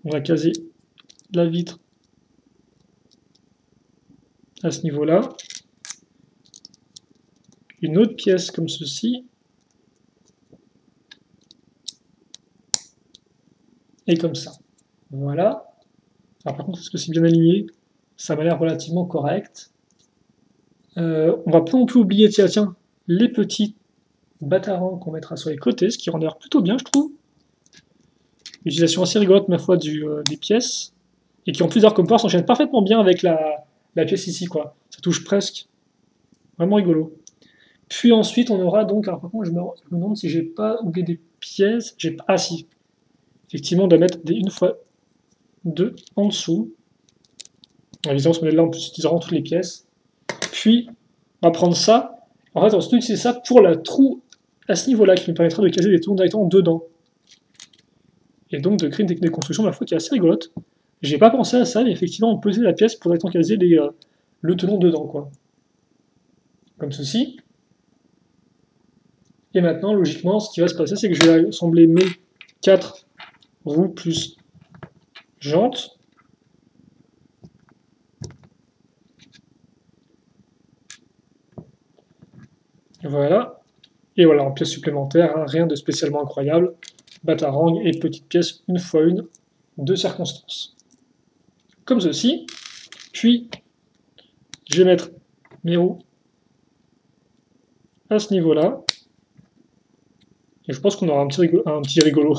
on va caser la vitre à ce niveau-là. Une autre pièce comme ceci. Et comme ça. Voilà. Alors par contre, est-ce que c'est bien aligné? Ça m'a l'air relativement correct. On va pas non plus oublier, tiens, les petits batarans qu'on mettra sur les côtés, ce qui rend d'ailleurs plutôt bien, je trouve. Utilisation assez rigolote, ma foi, des pièces. Et qui en plus d'ailleurs comme pouvoir s'enchaîne parfaitement bien avec la pièce ici, quoi. Ça touche presque. Vraiment rigolo. Puis ensuite, on aura donc, alors par contre, je me demande si j'ai pas oublié des pièces. Ah si. Effectivement, on doit mettre des 1x2 en dessous. Évidemment, ce modèle-là, on peut utiliser toutes les pièces. Puis, on va prendre ça. En fait, on va utiliser ça pour la trou à ce niveau-là, qui nous permettra de caser des tours directement dedans. Et donc de créer une technique de construction, ma foi, qui est assez rigolote. J'ai pas pensé à ça, mais effectivement, on peut poser la pièce pour directement caser le tenon dedans, quoi. Comme ceci. Et maintenant, logiquement, ce qui va se passer, c'est que je vais assembler mes 4 roues plus jantes. Voilà. Et voilà, en pièces supplémentaires, hein, rien de spécialement incroyable. Batarang et petite pièce 1x1 de circonstance. Comme ceci. Puis, je vais mettre mes roues à ce niveau-là. Et je pense qu'on aura un petit rigolo.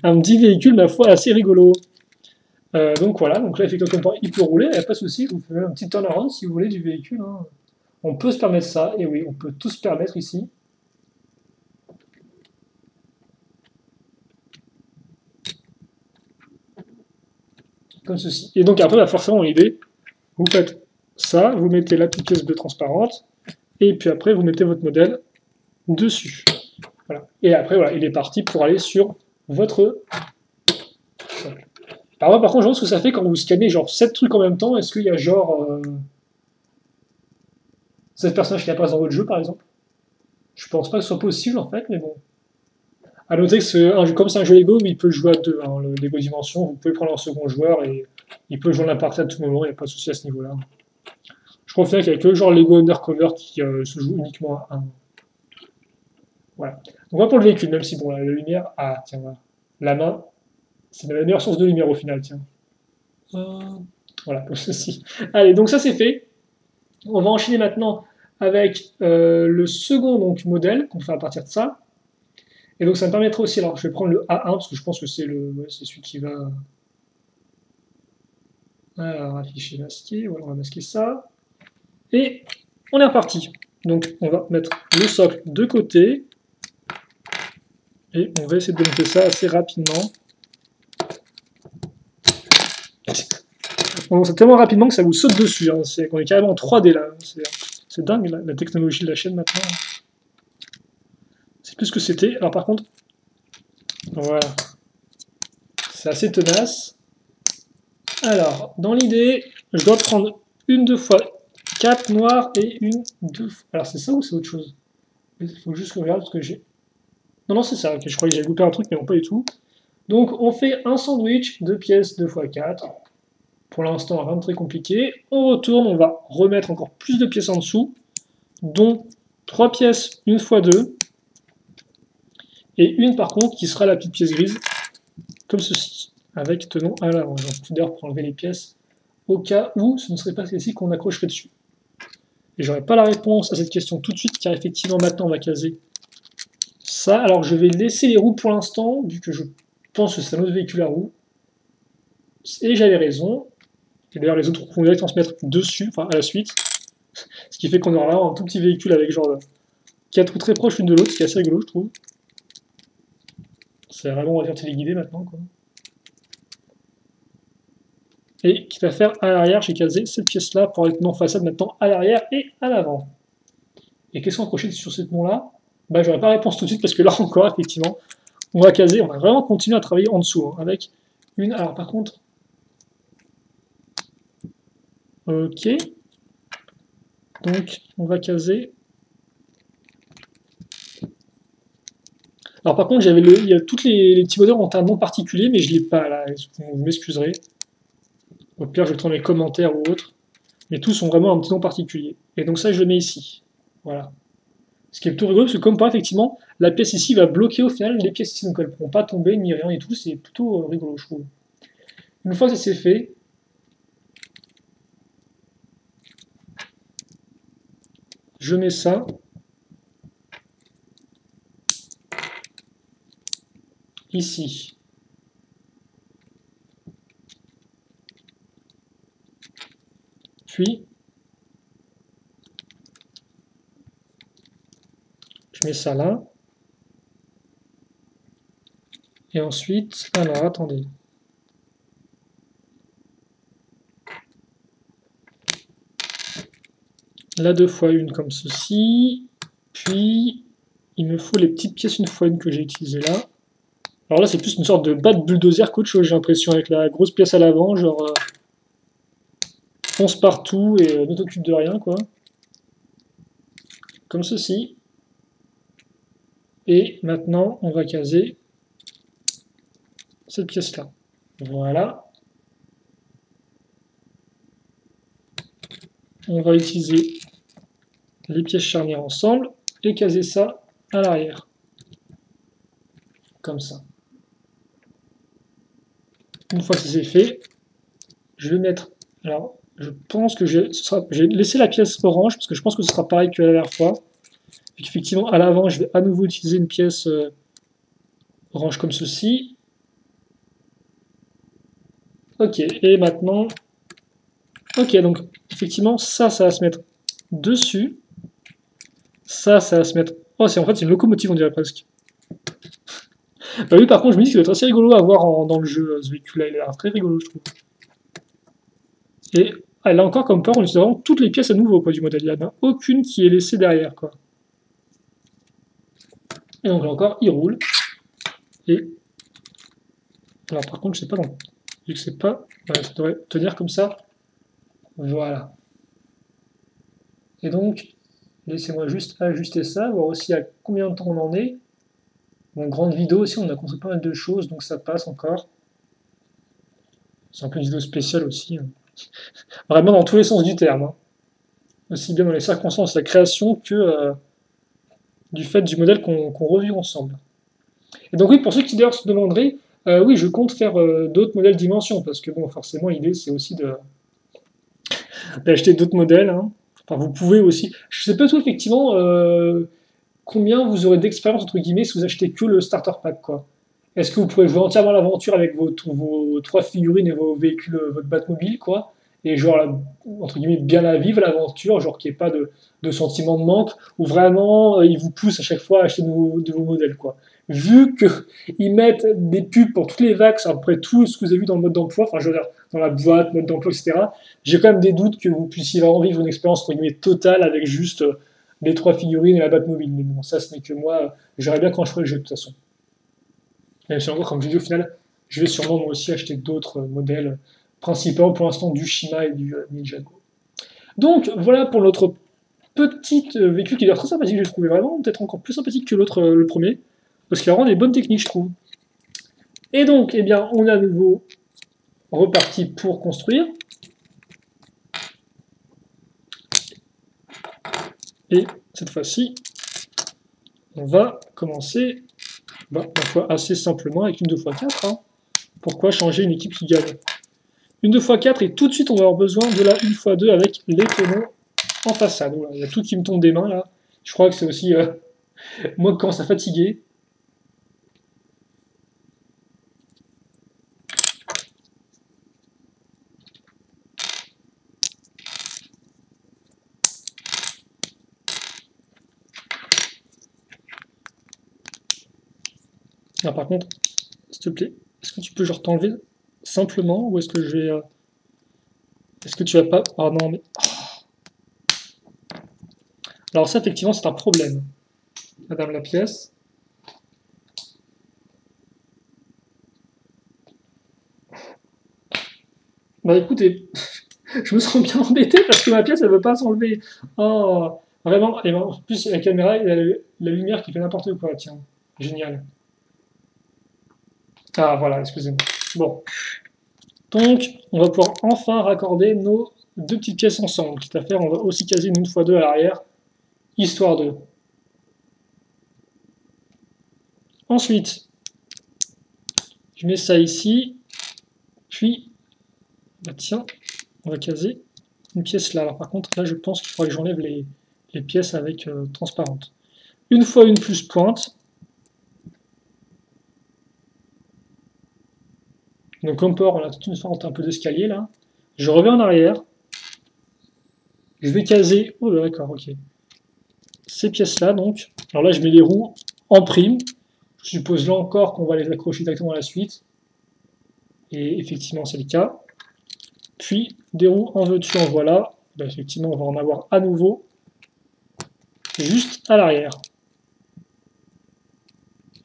un petit véhicule, ma foi, assez rigolo. Donc voilà, donc là, effectivement, il peut rouler, il n'y a pas de souci. Je vous fais un petit turnaround si vous voulez du véhicule. Hein. On peut se permettre ça, et oui, on peut tout se permettre ici. Comme ceci. Et donc après, bah, forcément, l'idée, vous faites ça, vous mettez la petite pièce bleue transparente, et puis après, vous mettez votre modèle dessus. Voilà. Et après, voilà, il est parti pour aller sur votre... Alors, par contre, je vois ce que ça fait quand vous scannez genre 7 trucs en même temps. Est-ce qu'il y a genre 7 personnages qui apparaissent dans votre jeu, par exemple? Je pense pas que ce soit possible, en fait, mais bon. A noter que comme c'est un jeu Lego, il peut jouer à 2. Hein, le Lego Dimension, vous pouvez prendre un second joueur et il peut jouer la partie à tout moment, il n'y a pas de souci à ce niveau-là. Je crois qu'il y a que genre Lego Undercover qui se joue uniquement à 1. Voilà. Donc voilà pour le véhicule, même si bon, la lumière. Ah, tiens, voilà. La main, c'est la meilleure source de lumière au final, tiens. Voilà, comme ceci. Allez, donc ça c'est fait. On va enchaîner maintenant avec le second donc, modèle qu'on fait à partir de ça. Et donc ça me permettra aussi, alors je vais prendre le A1 parce que je pense que c'est celui qui va... Alors, afficher, masquer, voilà, on va masquer ça. Et on est reparti. Donc on va mettre le socle de côté. Et on va essayer de démonter ça assez rapidement. On avance tellement rapidement que ça vous saute dessus. Hein. On est carrément en 3D là. C'est dingue la technologie de la chaîne maintenant. C'est plus ce que c'était. Alors par contre, voilà. C'est assez tenace. Alors, dans l'idée, je dois prendre une 2 fois 4 noires et une 2 fois... Alors c'est ça ou c'est autre chose? Il faut juste que je regarde parce que j'ai... Non, c'est ça. Okay, je croyais que j'avais loupé un truc, mais non, pas du tout. Donc on fait un sandwich, 2 pièces 2 fois 4. Pour l'instant, rien de très compliqué. On retourne, on va remettre encore plus de pièces en dessous, dont 3 pièces 1 fois 2. Et une par contre qui sera la petite pièce grise, comme ceci, avec tenons à l'avant. J'en profite d'ailleurs pour enlever les pièces, au cas où ce ne serait pas celle-ci qu'on accrocherait dessus. Et j'aurai pas la réponse à cette question tout de suite, car effectivement maintenant on va caser ça. Alors je vais laisser les roues pour l'instant, vu que je pense que c'est un autre véhicule à roues. Et j'avais raison. Et d'ailleurs les autres roues vont directement se mettre dessus, enfin à la suite. Ce qui fait qu'on aura là un tout petit véhicule avec genre 4 roues très proches l'une de l'autre, ce qui est assez rigolo je trouve. C'est vraiment, on va dire, téléguidé maintenant, quoi. Et qui va faire à l'arrière, j'ai casé cette pièce-là pour être non façade maintenant à l'arrière et à l'avant. Et qu'est-ce qu'on a accroché sur cette nom-là? Bah, j'aurais pas la réponse tout de suite parce que là encore, effectivement, on va caser, on va vraiment continuer à travailler en dessous, hein, avec une. Alors par contre, ok. Donc, on va caser. Alors par contre, il y a tous les petits moteurs ont un nom particulier, mais je ne l'ai pas là, vous m'excuserez. Au pire, je vais les commentaires ou autres. Mais tous ont vraiment un petit nom particulier. Et donc ça, je le mets ici. Voilà. Ce qui est plutôt rigolo, parce que comme pas, effectivement, la pièce ici va bloquer au final les pièces ici, donc elles ne pourront pas tomber, ni rien et tout. C'est plutôt rigolo, je trouve. Une fois que c'est fait, je mets ça. Ici. Puis, je mets ça là. Et ensuite, alors attendez. Là 2 fois 1 comme ceci. Puis, il me faut les petites pièces 1 fois 1 que j'ai utilisées là. Alors là, c'est plus une sorte de bas de bulldozer qu'autre chose, j'ai l'impression, avec la grosse pièce à l'avant, genre fonce partout et ne t'occupe de rien, quoi. Comme ceci. Et maintenant, on va caser cette pièce-là. Voilà. On va utiliser les pièces charnières ensemble et caser ça à l'arrière. Comme ça. Une fois que c'est fait, je vais mettre... Alors, je pense que j'ai laissé la pièce orange, parce que je pense que ce sera pareil que la dernière fois. Et qu'effectivement, à l'avant, je vais à nouveau utiliser une pièce orange comme ceci. Ok, et maintenant... Ok, donc, effectivement, ça va se mettre dessus. Ça va se mettre... Oh, en fait, c'est une locomotive, on dirait presque. Bah oui, par contre, je me dis que ça va être assez rigolo à voir dans le jeu, ce véhicule-là. Il a l'air très rigolo, je trouve. Et là encore, comme peur, on utilise vraiment toutes les pièces à nouveau quoi, du modèle. Il n'y en a aucune qui est laissée derrière. Quoi. Et donc là encore, il roule. Et alors par contre, je sais pas, donc, vu que c'est pas... Ouais, ça devrait tenir comme ça. Voilà. Et donc, laissez-moi juste ajuster ça, voir aussi à combien de temps on en est. Bon, grande vidéo aussi, on a construit pas mal de choses, donc ça passe encore. C'est un peu une vidéo spéciale aussi. Hein. Vraiment dans tous les sens du terme. Hein. Aussi bien dans les circonstances de la création que du fait du modèle qu'on revit ensemble. Et donc oui, pour ceux qui d'ailleurs se demanderaient, oui, je compte faire d'autres modèles dimensions, parce que bon, forcément, l'idée c'est aussi d'acheter d'autres modèles. Hein. Enfin, vous pouvez aussi. Je sais pas tout effectivement combien vous aurez d'expérience entre guillemets si vous achetez que le starter pack, quoi. Est-ce que vous pouvez jouer entièrement l'aventure avec vos 3 figurines et vos véhicules, votre Batmobile, quoi, et genre, entre guillemets, bien la vivre, l'aventure, genre qu'il n'y ait pas de sentiment de manque, ou vraiment, il vous pousse à chaque fois à acheter de nouveaux modèles, quoi. vu qu'ils mettent des pubs pour toutes les vagues, à peu près tout ce que vous avez vu dans le mode d'emploi, enfin je veux dire, dans la boîte, mode d'emploi, etc., j'ai quand même des doutes que vous puissiez vraiment vivre une expérience entre guillemets totale avec juste les 3 figurines et la Batmobile. Mais bon, ça ce n'est que moi, j'aurais bien quand je ferai le jeu de toute façon. Même si encore, comme je dis au final, je vais sûrement moi aussi acheter d'autres modèles, principaux pour l'instant du Shima et du Ninjago. Donc voilà pour notre petit véhicule qui a l'air très sympathique, j'ai trouvé vraiment peut-être encore plus sympathique que l'autre, le premier, parce qu'il a vraiment des bonnes techniques, je trouve. Et donc, eh bien, on est à nouveau reparti pour construire. Et cette fois-ci, on va commencer ma foi, assez simplement avec une 2x4. Hein. Pourquoi changer une équipe qui gagne? Une 2x4 et tout de suite on va avoir besoin de la 1x2 avec les tonneaux en façade. Voilà, il y a tout qui me tombe des mains là. Je crois que c'est aussi moi qui commence à fatiguer. Ah, par contre, s'il te plaît, est-ce que tu peux genre t'enlever simplement ou est-ce que je vais... Est-ce que tu vas pas... Ah non mais... Alors ça effectivement c'est un problème. Madame la pièce. Bah écoutez, je me sens bien embêté parce que ma pièce elle veut pas s'enlever. Oh, vraiment. Et en plus la caméra, il y a la lumière qui fait n'importe quoi, tiens. Génial. Ah voilà, excusez-moi. Bon. Donc, on va pouvoir enfin raccorder nos deux petites pièces ensemble. Quitte à faire, on va aussi caser une 1x2 à l'arrière, histoire de. Ensuite, je mets ça ici, puis, bah tiens, on va caser une pièce là. Alors par contre, là, je pense qu'il faudrait que j'enlève les pièces avec transparentes. Une fois une plus pointe. Donc comme port, on a toute une sorte un peu d'escalier là. Je reviens en arrière. Je vais caser. Oh d'accord, ok. Ces pièces là donc. Alors là, je mets les roues en prime. Je suppose là encore qu'on va les accrocher directement à la suite. Et effectivement, c'est le cas. Puis, des roues en veux-tu, en voilà. Ben, effectivement, on va en avoir à nouveau. Juste à l'arrière.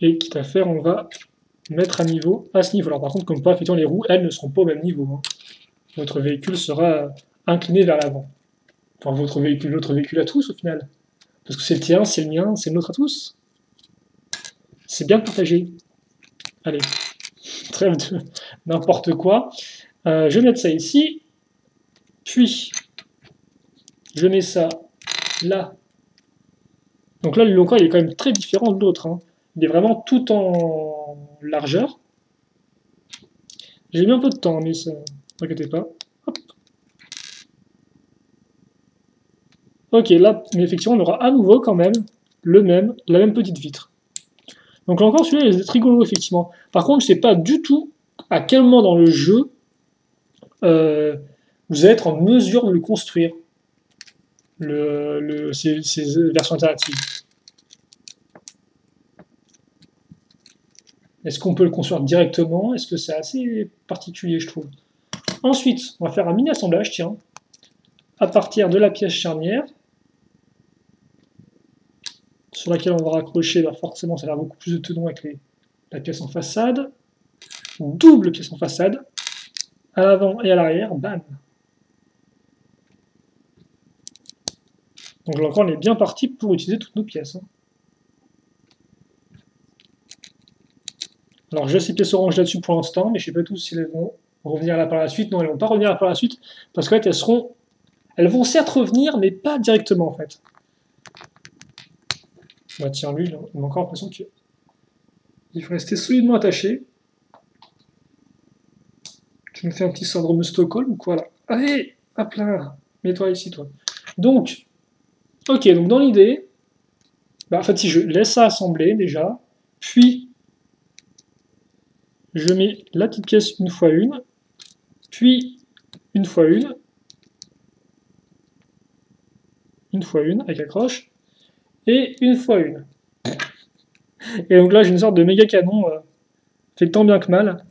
Et quitte à faire, on va mettre à niveau à ce niveau. Alors par contre, comme pas, effectivement, les roues, elles, ne seront pas au même niveau. Hein. Votre véhicule sera incliné vers l'avant. Enfin, votre véhicule à tous, au final. Parce que c'est le tien, c'est le mien, c'est le nôtre à tous. C'est bien partagé. Allez, trêve de n'importe quoi. Je vais mettre ça ici. Puis, je mets ça là. Donc là, le local il est quand même très différent de l'autre. Hein. Il est vraiment tout en largeur. J'ai mis un peu de temps, mais ça, ne t'inquiétez pas. Hop. Ok, là, mais effectivement, on aura à nouveau quand même la même petite vitre. Donc là encore, celui-là, il est rigolo, effectivement. Par contre, je ne sais pas du tout à quel moment dans le jeu vous allez être en mesure de le construire, ces versions alternatives. Est-ce qu'on peut le construire directement? Est-ce que c'est assez particulier, je trouve. Ensuite, on va faire un mini-assemblage, tiens, à partir de la pièce charnière, sur laquelle on va raccrocher, bah forcément, ça a l'air beaucoup plus de tenons avec la pièce en façade. Double pièce en façade, à l'avant et à l'arrière, bam. Donc là encore, on est bien parti pour utiliser toutes nos pièces. Hein. Alors j'ai ces pièces oranges là-dessus pour l'instant, mais je ne sais pas tous si elles vont revenir là par la suite. Non, elles ne vont pas revenir là par la suite, parce qu'en fait, elles vont certes revenir, mais pas directement en fait. Bah tiens, lui, il a encore l'impression qu'il faut rester solidement attaché. Tu me fais un petit syndrome de Stockholm ou quoi là? Allez, hop là, mets-toi ici toi. Donc, ok, donc dans l'idée, bah, en fait si je laisse ça assembler déjà, puis je mets la petite pièce une fois une, puis une fois une fois une avec accroche, et une fois une. Et donc là, j'ai une sorte de méga canon, fait tant bien que mal,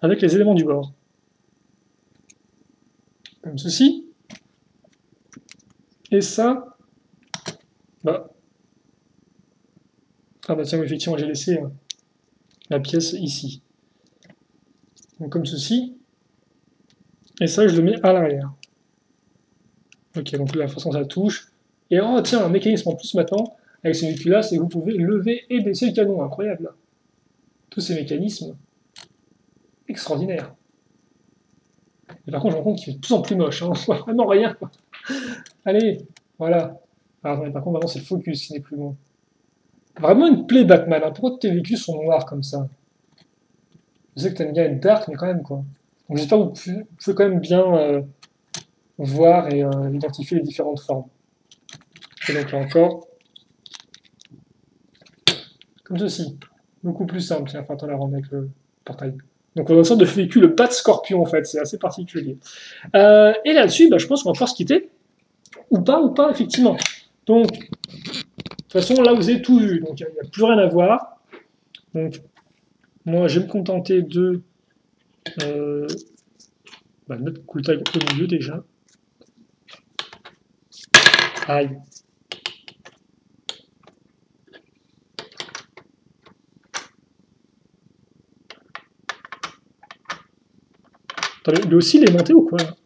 avec les éléments du bord. Comme ceci. Et ça, bah, ah bah tiens, effectivement, j'ai laissé la pièce ici. Donc comme ceci. Et ça, je le mets à l'arrière. Ok, donc la façon ça touche. Et oh tiens, un mécanisme en plus maintenant, avec ce véhicule-là, c'est que vous pouvez lever et baisser le canon. Incroyable. Tous ces mécanismes extraordinaires. Et par contre, je me rends compte qu'il est de plus en plus moche. Hein. On voit vraiment rien. Allez, voilà. Alors, attendez, par contre, maintenant, c'est le focus qui n'est plus bon. Vraiment une plaie Batman. Hein. Pourquoi tous tes véhicules sont noirs comme ça? Je sais que t'aimes bien être dark, mais quand même, quoi. Donc j'espère que vous pouvez quand même bien voir et identifier les différentes formes. Et donc là encore, comme ceci. Beaucoup plus simple. Tiens, enfin, attends, la rendre avec le portail. Donc on a une sorte de véhicule Bat Scorpion en fait, c'est assez particulier. Et là-dessus, bah, je pense qu'on va pouvoir se quitter. Ou pas, effectivement. Donc, de toute façon, là vous avez tout vu, donc il n'y a plus rien à voir. Donc, moi je vais me contenter de mettre Cooltag au milieu déjà. Aïe. Attendez, lui aussi il est monté ou quoi là?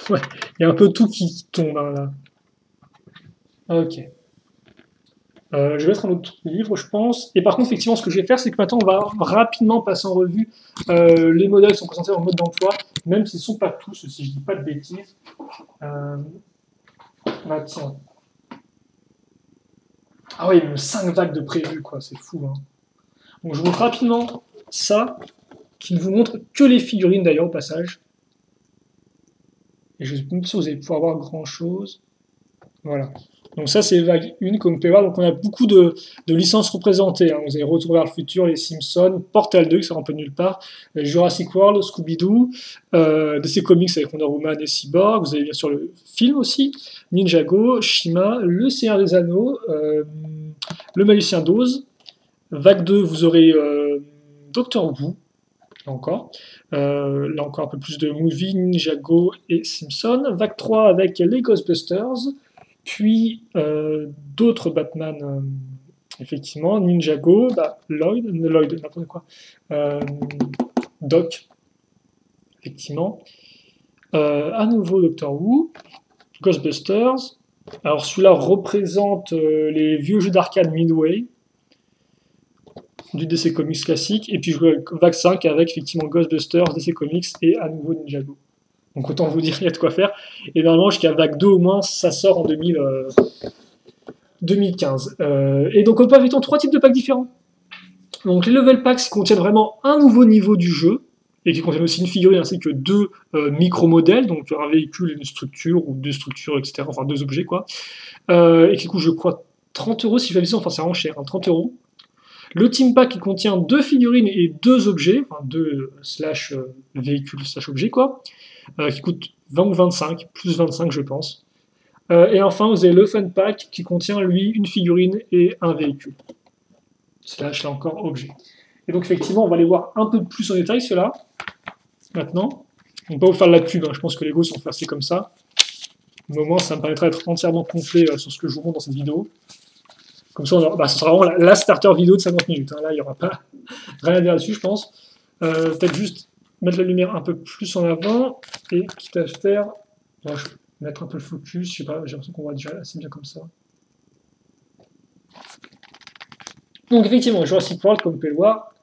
Ouais, il y a un peu tout qui tombe hein, là. Ok. Je vais mettre un autre livre, je pense. Et par contre, effectivement, ce que je vais faire, c'est que maintenant, on va rapidement passer en revue les modèles qui sont présentés en mode d'emploi, même s'ils ne sont pas tous, si je ne dis pas de bêtises. Bah tiens. Ah oui, même 5 vagues de prévues, quoi, c'est fou. Hein. Donc je vous montre rapidement ça, qui ne vous montre que les figurines d'ailleurs au passage. Et je ne sais pas si vous allez pouvoir voir grand chose. Voilà. Donc ça c'est vague 1 comme vous pouvez voir. Donc on a beaucoup de licences représentées. Hein. Vous avez Retour vers le futur, les Simpsons, Portal 2 qui sort un peu nulle part, Jurassic World, Scooby-Doo, DC Comics avec Wonder Woman et Cyborg. Vous avez bien sûr le film aussi, Ninjago, Shima, Le Seigneur des Anneaux, Le Magicien d'Oz. Vague 2, vous aurez Doctor Who, là encore un peu plus de movie, Ninjago et Simpson. Vague 3 avec les Ghostbusters, puis d'autres Batman, effectivement, Ninjago, Lloyd, n'importe quoi, Doc, effectivement. À nouveau Doctor Who, Ghostbusters. Alors celui-là représente les vieux jeux d'arcade Midway, du DC Comics classique, et puis je joue Vague 5 avec effectivement Ghostbusters, DC Comics et à nouveau Ninjago. Donc autant vous dire, il y a de quoi faire. Et normalement, jusqu'à Vague 2 au moins, ça sort en 2015. Et donc on peut avoir 3 types de packs différents. Donc les level packs qui contiennent vraiment un nouveau niveau du jeu, et qui contiennent aussi une figurine ainsi que 2 micro-modèles, donc un véhicule et une structure, ou 2 structures, etc., enfin 2 objets, quoi. Et qui coûtent, je crois, 30 euros si je l'avais enfin c'est vraiment cher, hein, 30 euros. Le Team Pack qui contient 2 figurines et 2 objets, enfin 2 slash véhicules slash objets, quoi, qui coûte 20 ou 25, plus 25 je pense. Et enfin, vous avez le Fun Pack qui contient, lui, une figurine et un véhicule. Slash, là encore, objet. Et donc, effectivement, on va aller voir un peu plus en détail cela, maintenant. On ne va pas vous faire de la pub, hein. Je pense que les Lego sont faits comme ça. Mais au moins, ça me permettra d'être entièrement complet sur ce que je vous montre dans cette vidéo. Comme ça, ce sera vraiment la starter vidéo de 50 minutes. Hein. Là, il n'y aura pas rien à dire là-dessus, je pense. Peut-être juste mettre la lumière un peu plus en avant, et quitte à faire... Bon, je vais mettre un peu le focus, je sais pas, j'ai l'impression qu'on voit déjà assez bien comme ça. Donc effectivement, Jurassic World, comme vous pouvez le voir,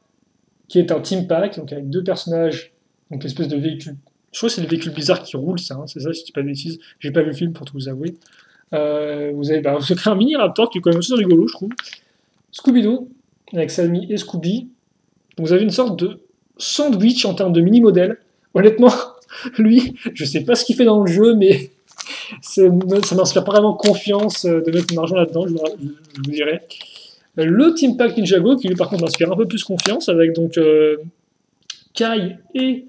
qui est un team pack, donc avec 2 personnages, donc l'espèce de véhicule. Je crois que c'est le véhicule bizarre qui roule, ça, hein, c'est ça, si je dis pas de bêtises. J'ai pas vu le film pour tout vous avouer. Vous avez un mini Raptor qui est quand même assez rigolo, je trouve. Scooby-Doo, avec Sammy et Scooby. Donc vous avez une sorte de sandwich en termes de mini-modèle. Honnêtement, lui, je sais pas ce qu'il fait dans le jeu, mais ça m'inspire pas vraiment confiance de mettre mon argent là-dedans, je vous dirais. Le Team Pack Ninjago, qui lui par contre m'inspire un peu plus confiance, avec donc Kai et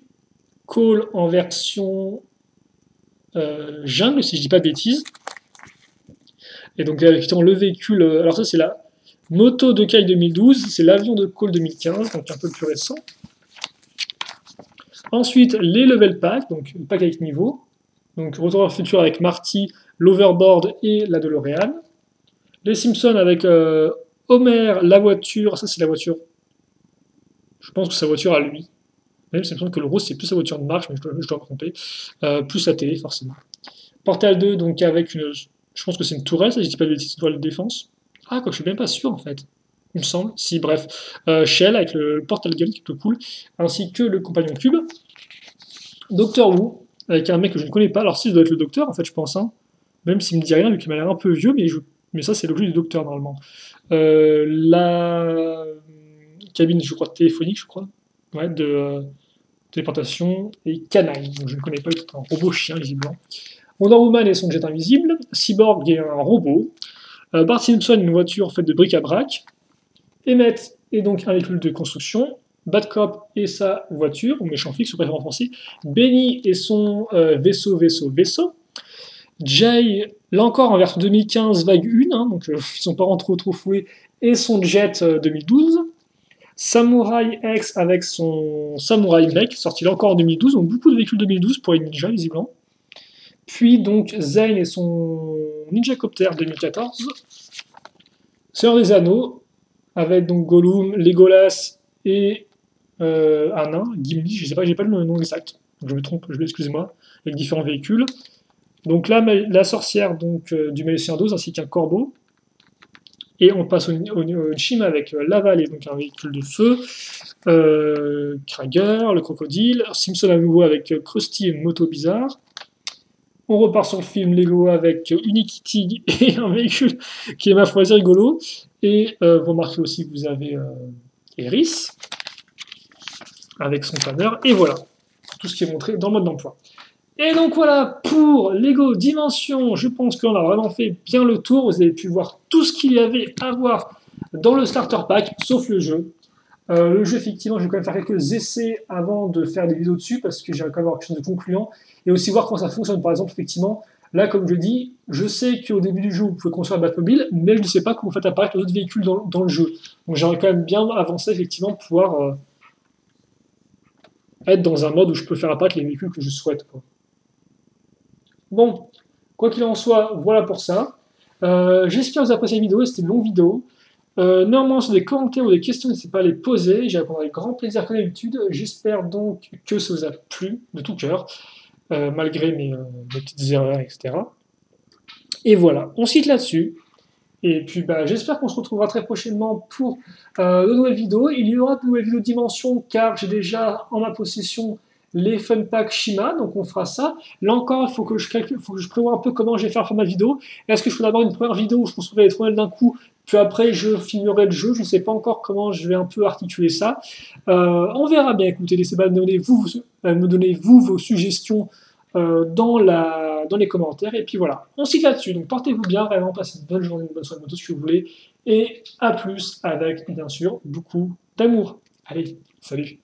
Cole en version jungle, si je dis pas de bêtises. Et donc avec le véhicule, alors ça c'est la moto de Kai 2012, c'est l'avion de Cole 2015, donc un peu plus récent. Ensuite, les level packs, donc pack avec niveau. Donc Retour vers le futur avec Marty, l'Overboard et la DeLorean. Les Simpsons avec Homer, la voiture, ça c'est la voiture. Je pense que c'est sa voiture à lui. Même si il me semble que le rose c'est plus sa voiture de marche, mais je dois me tromper. Plus la télé, forcément. Portal 2, donc avec une. Je pense que c'est une tourelle, ça, je dis pas de bêtises, toile de défense. Ah, quoi, je suis même pas sûr en fait. Il me semble. Si, bref. Shell avec le Portal Gun qui est plutôt cool. Ainsi que le compagnon cube. Doctor Who, avec un mec que je ne connais pas. Alors si, ça doit être le docteur en fait, je pense. Hein. Même s'il me dit rien, vu qu'il m'a l'air un peu vieux, mais ça c'est l'objet du docteur normalement. La cabine, je crois, téléphonique, je crois. Ouais, de téléportation et Canine. Donc je ne connais pas, c'est un robot chien visiblement. Wonder Woman et son jet invisible. Cyborg est un robot. Bart Simpson, une voiture faite de bric-à-brac. Emmett est donc un véhicule de construction. Bad Cop et sa voiture, ou méchant flic, préféré en français. Benny et son vaisseau. Jay, là encore en version 2015, vague 1, hein, donc son parent trop fouet, et son jet 2012. Samurai X avec son Samurai Mech, sorti là encore en 2012, donc beaucoup de véhicules 2012 pour les ninjas, visiblement. Puis donc Zane et son Ninja Copter 2014. Seigneur des Anneaux, avec donc Gollum, Legolas et un nain, Gimli, je sais pas, j'ai pas le nom exact, donc je me trompe, excusez-moi, avec différents véhicules. Donc là, la sorcière donc, du Magicien d'Oz ainsi qu'un corbeau. Et on passe au Chim avec Laval, et donc un véhicule de feu, Krager, le crocodile, Simpson à nouveau avec Krusty et une moto bizarre. On repart sur le film Lego avec Unikitty et un véhicule qui est ma foi assez rigolo. Et vous remarquez aussi que vous avez Eris avec son planeur. Et voilà, tout ce qui est montré dans le mode d'emploi. Et donc voilà, pour Lego Dimension, je pense qu'on a vraiment fait bien le tour. Vous avez pu voir tout ce qu'il y avait à voir dans le starter pack, sauf le jeu. Le jeu, effectivement, je vais quand même faire quelques essais avant de faire des vidéos dessus, parce que j'ai quand même avoir quelque chose de concluant, et aussi voir comment ça fonctionne. Par exemple, effectivement, là, comme je dis, je sais qu'au début du jeu, vous pouvez construire un Batmobile, mais je ne sais pas comment vous faites apparaître les autres véhicules dans le jeu. Donc j'aimerais quand même bien avancer, effectivement, pour pouvoir être dans un mode où je peux faire apparaître les véhicules que je souhaite, quoi. Bon, quoi qu'il en soit, voilà pour ça. J'espère que vous avez apprécié la vidéo, c'était une longue vidéo. Néanmoins, sur des commentaires ou des questions, n'hésitez pas à les poser, j'y répondrai avec grand plaisir comme d'habitude. J'espère donc que ça vous a plu, de tout cœur, malgré mes petites erreurs, etc. Et voilà, on se quitte là-dessus. Et puis j'espère qu'on se retrouvera très prochainement pour de nouvelles vidéos. Il y aura de nouvelles vidéos de Dimension, car j'ai déjà en ma possession les Fun Pack Shima, donc on fera ça. Là encore, il faut que je prévoie un peu comment je vais faire ma vidéo. Est-ce que je ferai d'abord une première vidéo où je construirai les toiles d'un coup, puis après je filmerai le jeu, je ne sais pas encore comment je vais un peu articuler ça. On verra bien, écoutez, laissez-moi me donner vos suggestions dans les commentaires, et puis voilà, on se quitte là-dessus, donc portez-vous bien, vraiment, passez une bonne journée, une bonne soirée, tout ce que vous voulez, et à plus avec, bien sûr, beaucoup d'amour. Allez, salut!